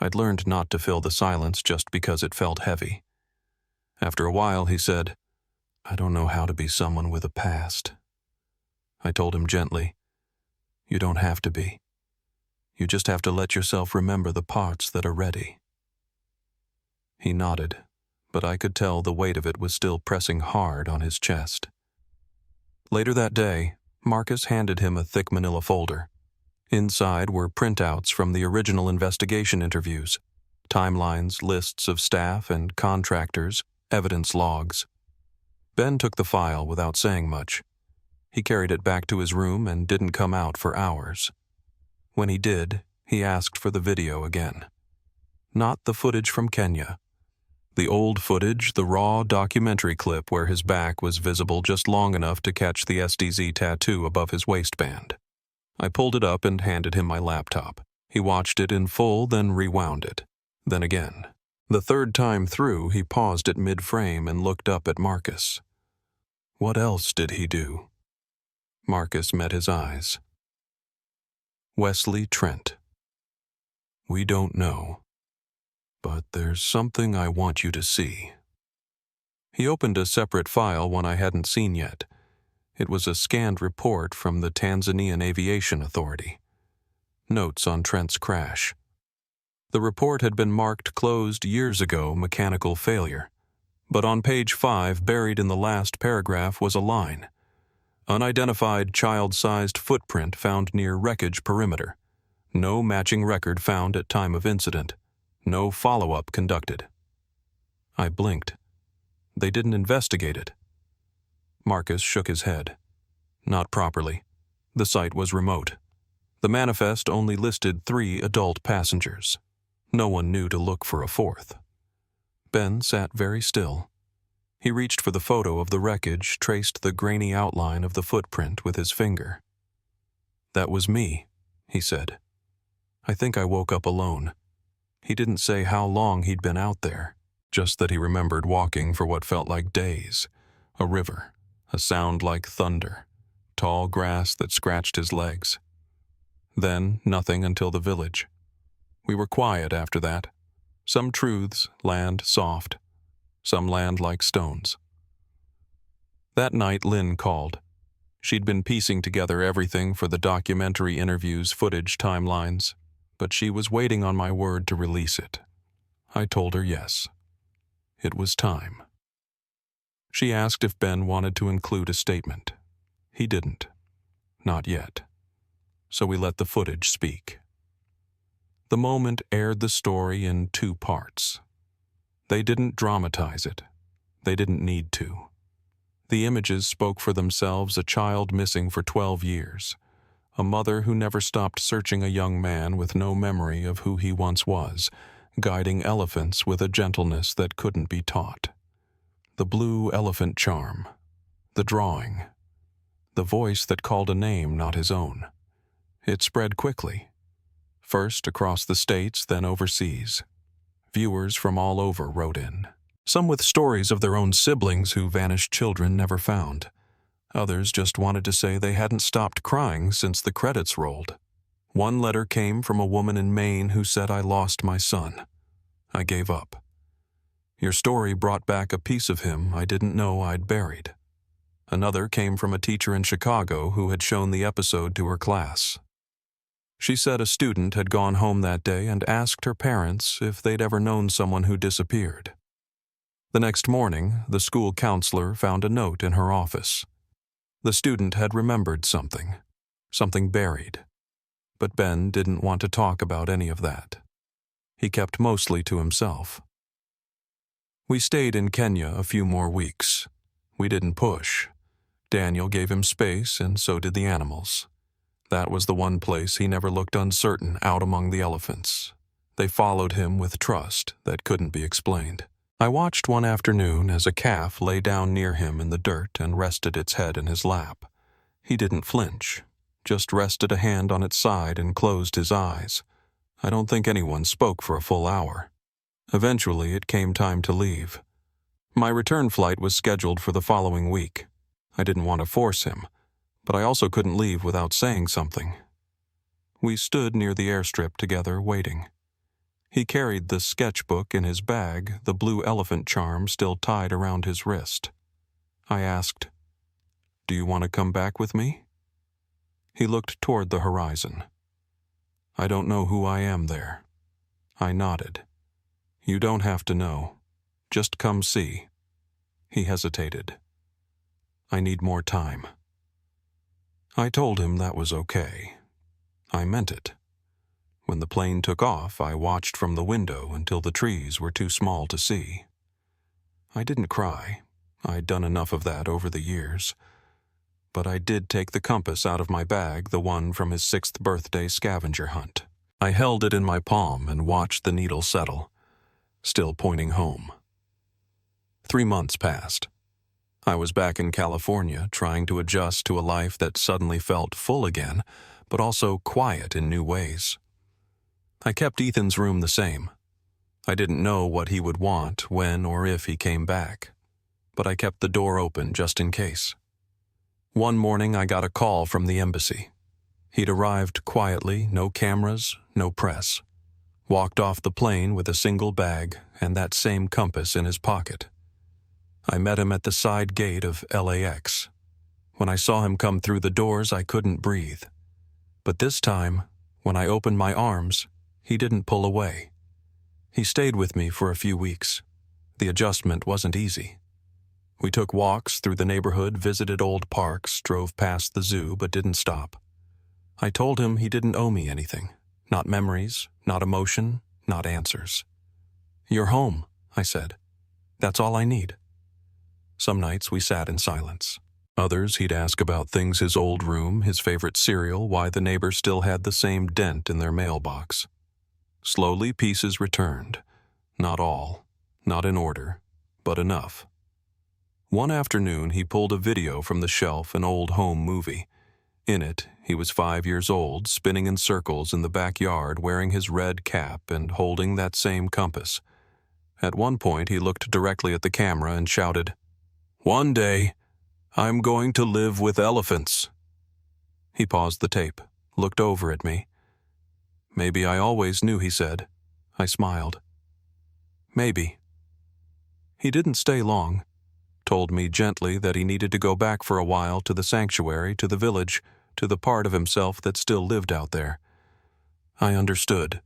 I'd learned not to fill the silence just because it felt heavy. After a while, he said, I don't know how to be someone with a past. I told him gently, you don't have to be. You just have to let yourself remember the parts that are ready. He nodded, but I could tell the weight of it was still pressing hard on his chest. Later that day, Marcus handed him a thick manila folder. Inside were printouts from the original investigation interviews, timelines, lists of staff and contractors, evidence logs. Ben took the file without saying much. He carried it back to his room and didn't come out for hours. When he did, he asked for the video again. Not the footage from Kenya. The old footage, the raw documentary clip where his back was visible just long enough to catch the SDZ tattoo above his waistband. I pulled it up and handed him my laptop. He watched it in full, then rewound it. Then again. The third time through, he paused at mid-frame and looked up at Marcus. What else did he do? Marcus met his eyes. Wesley Trent. We don't know. But there's something I want you to see. He opened a separate file, one I hadn't seen yet. It was a scanned report from the Tanzanian Aviation Authority. Notes on Trent's crash. The report had been marked closed years ago, mechanical failure. But on page 5, buried in the last paragraph, was a line. Unidentified child-sized footprint found near wreckage perimeter. No matching record found at time of incident. No follow-up conducted. I blinked. They didn't investigate it. Marcus shook his head. Not properly. The site was remote. The manifest only listed 3 adult passengers. No one knew to look for a 4th. Ben sat very still. He reached for the photo of the wreckage, traced the grainy outline of the footprint with his finger. That was me, he said. I think I woke up alone. He didn't say how long he'd been out there, just that he remembered walking for what felt like days. A river, a sound like thunder, tall grass that scratched his legs. Then nothing until the village. We were quiet after that. Some truths land soft, some land like stones. That night Lynn called. She'd been piecing together everything for the documentary interviews, footage, timelines, but she was waiting on my word to release it. I told her yes. It was time. She asked if Ben wanted to include a statement. He didn't. Not yet. So we let the footage speak. The moment aired the story in 2 parts. They didn't dramatize it. They didn't need to. The images spoke for themselves, a child missing for 12 years. A mother who never stopped searching, a young man with no memory of who he once was, guiding elephants with a gentleness that couldn't be taught. The blue elephant charm. The drawing. The voice that called a name not his own. It spread quickly. First across the states, then overseas. Viewers from all over wrote in. Some with stories of their own siblings who vanished children never found. Others just wanted to say they hadn't stopped crying since the credits rolled. One letter came from a woman in Maine who said, I lost my son. I gave up. Your story brought back a piece of him I didn't know I'd buried. Another came from a teacher in Chicago who had shown the episode to her class. She said a student had gone home that day and asked her parents if they'd ever known someone who disappeared. The next morning, the school counselor found a note in her office. The student had remembered something buried. But Ben didn't want to talk about any of that. He kept mostly to himself. We stayed in Kenya a few more weeks. We didn't push. Daniel gave him space, and so did the animals. That was the one place he never looked uncertain, out among the elephants. They followed him with trust that couldn't be explained. I watched one afternoon as a calf lay down near him in the dirt and rested its head in his lap. He didn't flinch, just rested a hand on its side and closed his eyes. I don't think anyone spoke for a full hour. Eventually, it came time to leave. My return flight was scheduled for the following week. I didn't want to force him, but I also couldn't leave without saying something. We stood near the airstrip together, waiting. He carried the sketchbook in his bag, the blue elephant charm still tied around his wrist. I asked, "Do you want to come back with me?" He looked toward the horizon. "I don't know who I am there." I nodded. "You don't have to know. Just come see." He hesitated. "I need more time." I told him that was okay. I meant it. When the plane took off, I watched from the window until the trees were too small to see. I didn't cry. I'd done enough of that over the years. but I did take the compass out of my bag, the one from his 6th birthday scavenger hunt. I held it in my palm and watched the needle settle, still pointing home. 3 months passed. I was back in California, trying to adjust to a life that suddenly felt full again, but also quiet in new ways. I kept Ethan's room the same. I didn't know what he would want when or if he came back, but I kept the door open just in case. One morning I got a call from the embassy. He'd arrived quietly, no cameras, no press. Walked off the plane with a single bag and that same compass in his pocket. I met him at the side gate of LAX. When I saw him come through the doors, I couldn't breathe. But this time, when I opened my arms, he didn't pull away. He stayed with me for a few weeks. The adjustment wasn't easy. We took walks through the neighborhood, visited old parks, drove past the zoo, but didn't stop. I told him he didn't owe me anything. Not memories, not emotion, not answers. "You're home," I said. "That's all I need." Some nights we sat in silence. Others he'd ask about things: his old room, his favorite cereal, why the neighbors still had the same dent in their mailbox. Slowly pieces returned. Not all, not in order, but enough. One afternoon he pulled a video from the shelf, an old home movie. In it, he was 5 years old, spinning in circles in the backyard, wearing his red cap and holding that same compass. At one point he looked directly at the camera and shouted, "One day, I'm going to live with elephants." He paused the tape, looked over at me. "Maybe I always knew," he said. I smiled. "Maybe." He didn't stay long. Told me gently that he needed to go back for a while to the sanctuary, to the village, to the part of himself that still lived out there. I understood.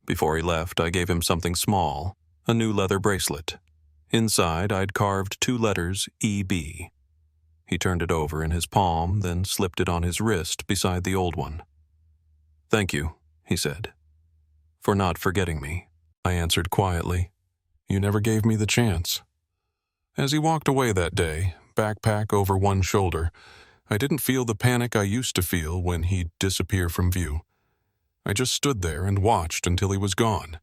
Before he left, I gave him something small, a new leather bracelet. Inside, I'd carved 2 letters, EB. He turned it over in his palm, then slipped it on his wrist beside the old one. "Thank you," he said, "for not forgetting me." I answered quietly, "You never gave me the chance." As he walked away that day, backpack over one shoulder, I didn't feel the panic I used to feel when he'd disappear from view. I just stood there and watched until he was gone.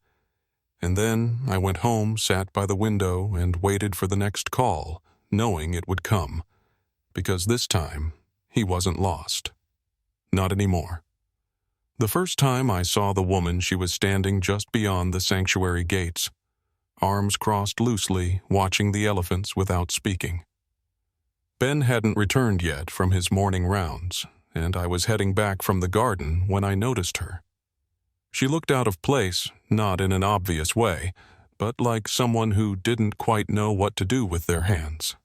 And then I went home, sat by the window, and waited for the next call, knowing it would come. Because this time, he wasn't lost. Not anymore. The first time I saw the woman, she was standing just beyond the sanctuary gates, arms crossed loosely, watching the elephants without speaking. Ben hadn't returned yet from his morning rounds, and I was heading back from the garden when I noticed her. She looked out of place, not in an obvious way, but like someone who didn't quite know what to do with their hands.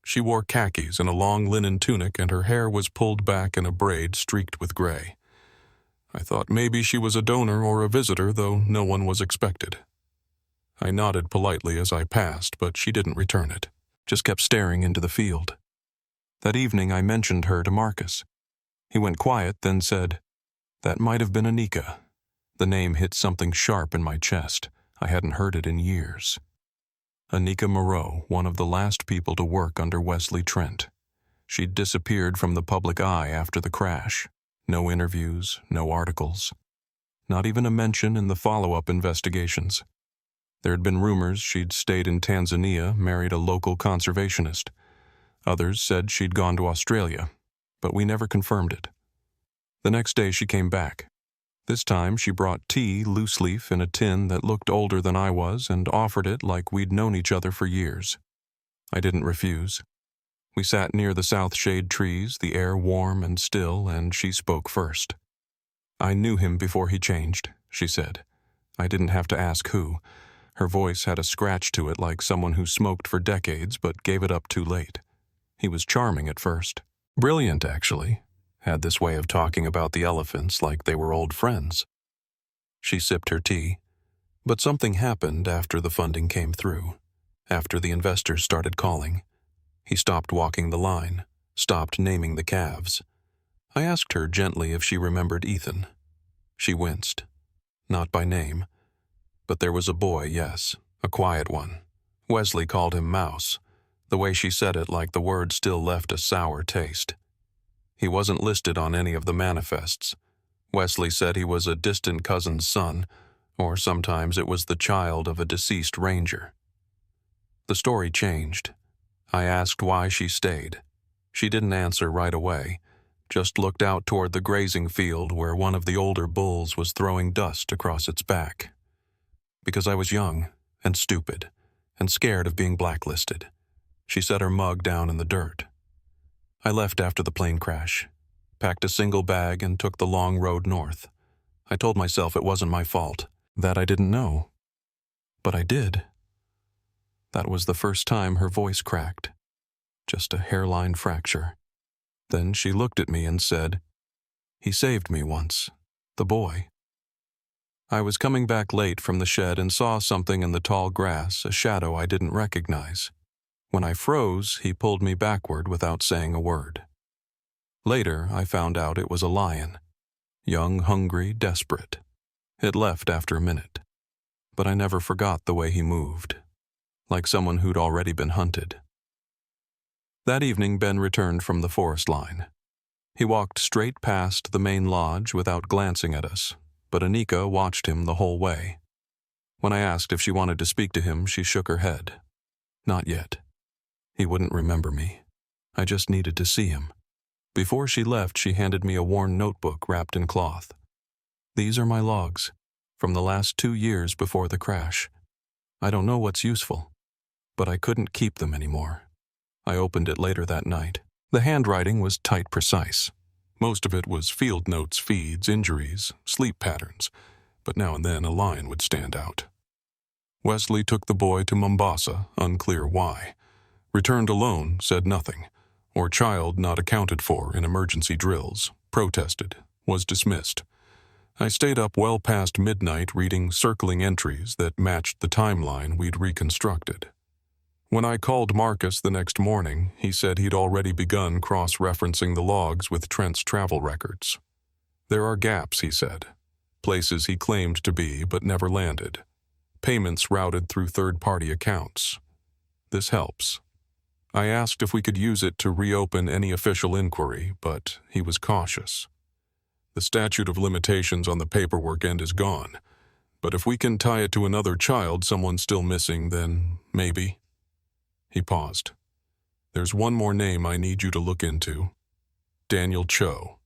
She wore khakis and a long linen tunic, and her hair was pulled back in a braid streaked with gray. I thought maybe she was a donor or a visitor, though no one was expected. I nodded politely as I passed, but she didn't return it, just kept staring into the field. That evening I mentioned her to Marcus. He went quiet, then said, "That might have been Anika." The name hit something sharp in my chest. I hadn't heard it in years. Anika Moreau, one of the last people to work under Wesley Trent. She'd disappeared from the public eye after the crash. No interviews, no articles. Not even a mention in the follow-up investigations. There had been rumors she'd stayed in Tanzania, married a local conservationist. Others said she'd gone to Australia, but we never confirmed it. The next day she came back. This time she brought tea, loose leaf, in a tin that looked older than I was, and offered it like we'd known each other for years. I didn't refuse. We sat near the south shade trees, the air warm and still, and she spoke first. "I knew him before he changed," she said. I didn't have to ask who. Her voice had a scratch to it like someone who smoked for decades but gave it up too late. He was charming at first. Brilliant, actually. Had this way of talking about the elephants like they were old friends. She sipped her tea. But something happened after the funding came through, after the investors started calling. He stopped walking the line, stopped naming the calves. I asked her gently if she remembered Ethan. She winced. Not by name. But there was a boy, yes, a quiet one. Wesley called him Mouse. the way she said it like the word still left a sour taste. He wasn't listed on any of the manifests. Wesley said he was a distant cousin's son, or sometimes it was the child of a deceased ranger. The story changed. I asked why she stayed. She didn't answer right away, just looked out toward the grazing field where one of the older bulls was throwing dust across its back. Because I was young and stupid and scared of being blacklisted. She set her mug down in the dirt. I left after the plane crash, packed a single bag and took the long road north. I told myself it wasn't my fault, that I didn't know. But I did. That was the first time her voice cracked. Just a hairline fracture. Then she looked at me and said, "He saved me once, the boy." I was coming back late from the shed and saw something in the tall grass, a shadow I didn't recognize. When I froze, he pulled me backward without saying a word. Later, I found out it was a lion. Young, hungry, desperate. It left after a minute. But I never forgot the way he moved, like someone who'd already been hunted. That evening, Ben returned from the forest line. He walked straight past the main lodge without glancing at us, but Anika watched him the whole way. When I asked if she wanted to speak to him, she shook her head. Not yet. He wouldn't remember me. I just needed to see him. Before she left, she handed me a worn notebook wrapped in cloth. These are my logs, from the last 2 years before the crash. I don't know what's useful, but I couldn't keep them anymore. I opened it later that night. The handwriting was tight precise. Most of it was field notes, feeds, injuries, sleep patterns, but now and then a line would stand out. Wesley took the boy to Mombasa, unclear why. Returned alone, said nothing. Or child not accounted for in emergency drills, protested, was dismissed. I stayed up well past midnight reading circling entries that matched the timeline we'd reconstructed. When I called Marcus the next morning, he said he'd already begun cross-referencing the logs with Trent's travel records. There are gaps, he said. Places he claimed to be but never landed. Payments routed through third-party accounts. This helps. I asked if we could use it to reopen any official inquiry, but he was cautious. The statute of limitations on the paperwork end is gone, but if we can tie it to another child someone's still missing, then maybe. He paused. There's one more name I need you to look into. Daniel Cho.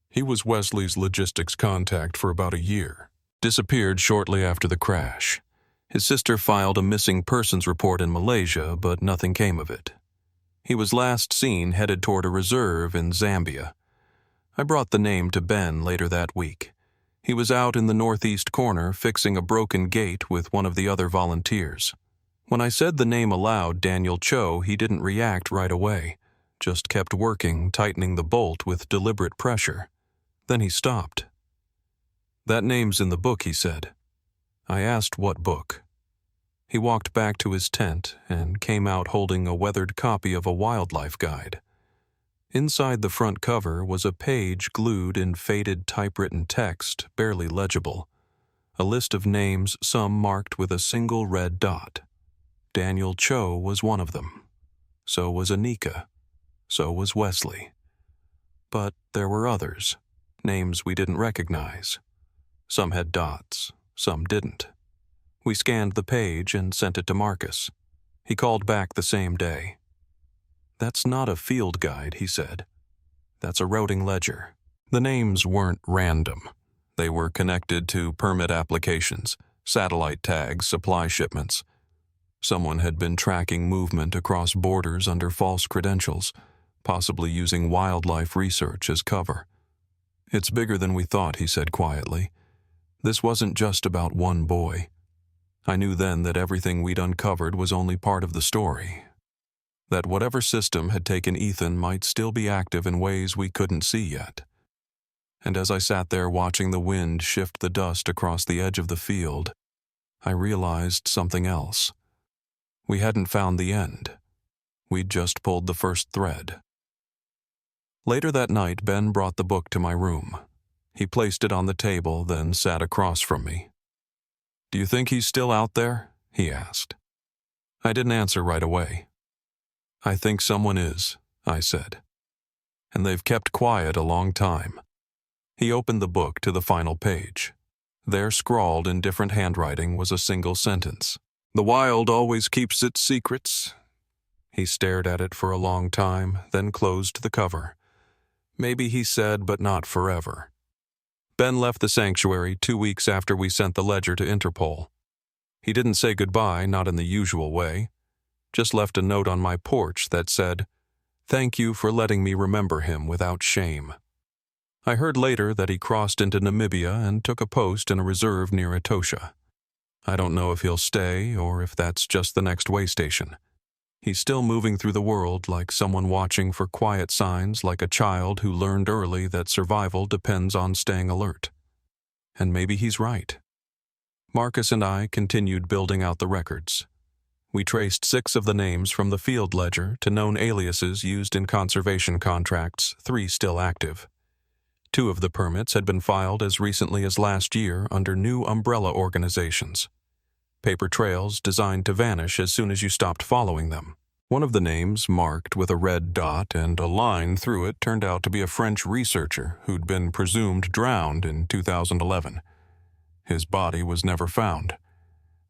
He was Wesley's logistics contact for about a year. Disappeared shortly after the crash. His sister filed a missing persons report in Malaysia, but nothing came of it. He was last seen headed toward a reserve in Zambia. I brought the name to Ben later that week. He was out in the northeast corner fixing a broken gate with one of the other volunteers. When I said the name aloud, Daniel Cho, he didn't react right away, just kept working, tightening the bolt with deliberate pressure. Then he stopped. "That name's in the book," he said. I asked what book. He walked back to his tent and came out holding a weathered copy of a wildlife guide. Inside the front cover was a page glued in faded typewritten text, barely legible. A list of names, some marked with a single red dot. Daniel Cho was one of them. So was Anika. So was Wesley. But there were others, names we didn't recognize. Some had dots, some didn't. We scanned the page and sent it to Marcus. He called back the same day. "That's not a field guide," he said. "That's a routing ledger." The names weren't random. They were connected to permit applications, satellite tags, supply shipments. Someone had been tracking movement across borders under false credentials, possibly using wildlife research as cover. "It's bigger than we thought," he said quietly. "This wasn't just about one boy." I knew then that everything we'd uncovered was only part of the story. That whatever system had taken Ethan might still be active in ways we couldn't see yet. And as I sat there watching the wind shift the dust across the edge of the field, I realized something else. We hadn't found the end. We'd just pulled the first thread. Later that night, Ben brought the book to my room. He placed it on the table, then sat across from me. "Do you think he's still out there?" he asked. I didn't answer right away. "I think someone is," I said. "And they've kept quiet a long time." He opened the book to the final page. There, scrawled in different handwriting, was a single sentence. "The wild always keeps its secrets." He stared at it for a long time, then closed the cover. Maybe he said, but not forever. Ben left the sanctuary 2 weeks after we sent the ledger to Interpol. He didn't say goodbye, not in the usual way. Just left a note on my porch that said, "Thank you for letting me remember him without shame." I heard later that he crossed into Namibia and took a post in a reserve near Etosha. I don't know if he'll stay or if that's just the next way station. He's still moving through the world like someone watching for quiet signs, like a child who learned early that survival depends on staying alert. And maybe he's right. Marcus and I continued building out the records. We traced 6 of the names from the field ledger to known aliases used in conservation contracts, 3 still active. 2 of the permits had been filed as recently as last year under new umbrella organizations. Paper trails designed to vanish as soon as you stopped following them. One of the names, marked with a red dot and a line through it, turned out to be a French researcher who'd been presumed drowned in 2011. His body was never found.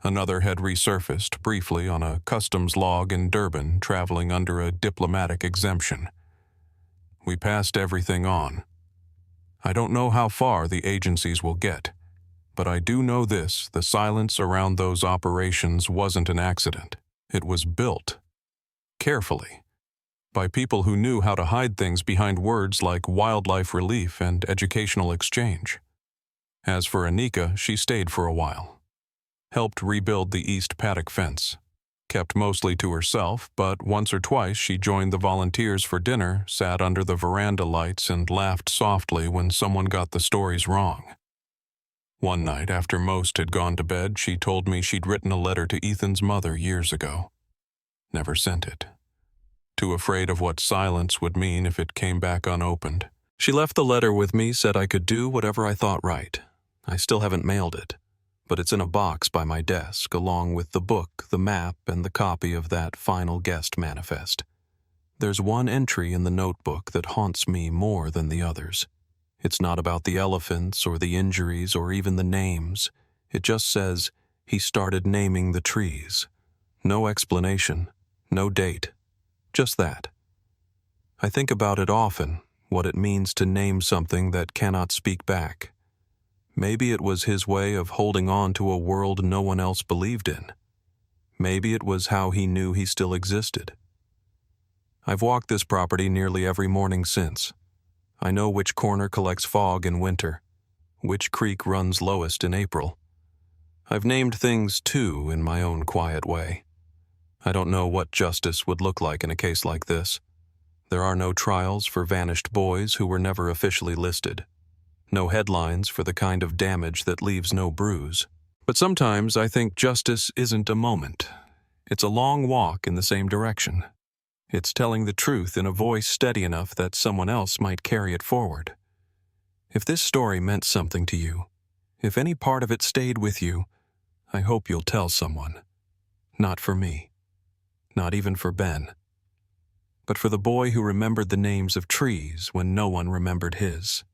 Another had resurfaced briefly on a customs log in Durban, traveling under a diplomatic exemption. We passed everything on. I don't know how far the agencies will get. But I do know this: the silence around those operations wasn't an accident. It was built. Carefully. By people who knew how to hide things behind words like wildlife relief and educational exchange. As for Anika, she stayed for a while. Helped rebuild the east paddock fence. Kept mostly to herself, but once or twice she joined the volunteers for dinner, sat under the veranda lights, and laughed softly when someone got the stories wrong. One night, after most had gone to bed, she told me she'd written a letter to Ethan's mother years ago. Never sent it. Too afraid of what silence would mean if it came back unopened. She left the letter with me, said I could do whatever I thought right. I still haven't mailed it, but it's in a box by my desk, along with the book, the map, and the copy of that final guest manifest. There's one entry in the notebook that haunts me more than the others. It's not about the elephants or the injuries or even the names. It just says, he started naming the trees. No explanation, no date, just that. I think about it often, what it means to name something that cannot speak back. Maybe it was his way of holding on to a world no one else believed in. Maybe it was how he knew he still existed. I've walked this property nearly every morning since. I know which corner collects fog in winter, which creek runs lowest in April. I've named things, too, in my own quiet way. I don't know what justice would look like in a case like this. There are no trials for vanished boys who were never officially listed. No headlines for the kind of damage that leaves no bruise. But sometimes I think justice isn't a moment. It's a long walk in the same direction. It's telling the truth in a voice steady enough that someone else might carry it forward. If this story meant something to you, if any part of it stayed with you, I hope you'll tell someone. Not for me. Not even for Ben. But for the boy who remembered the names of trees when no one remembered his.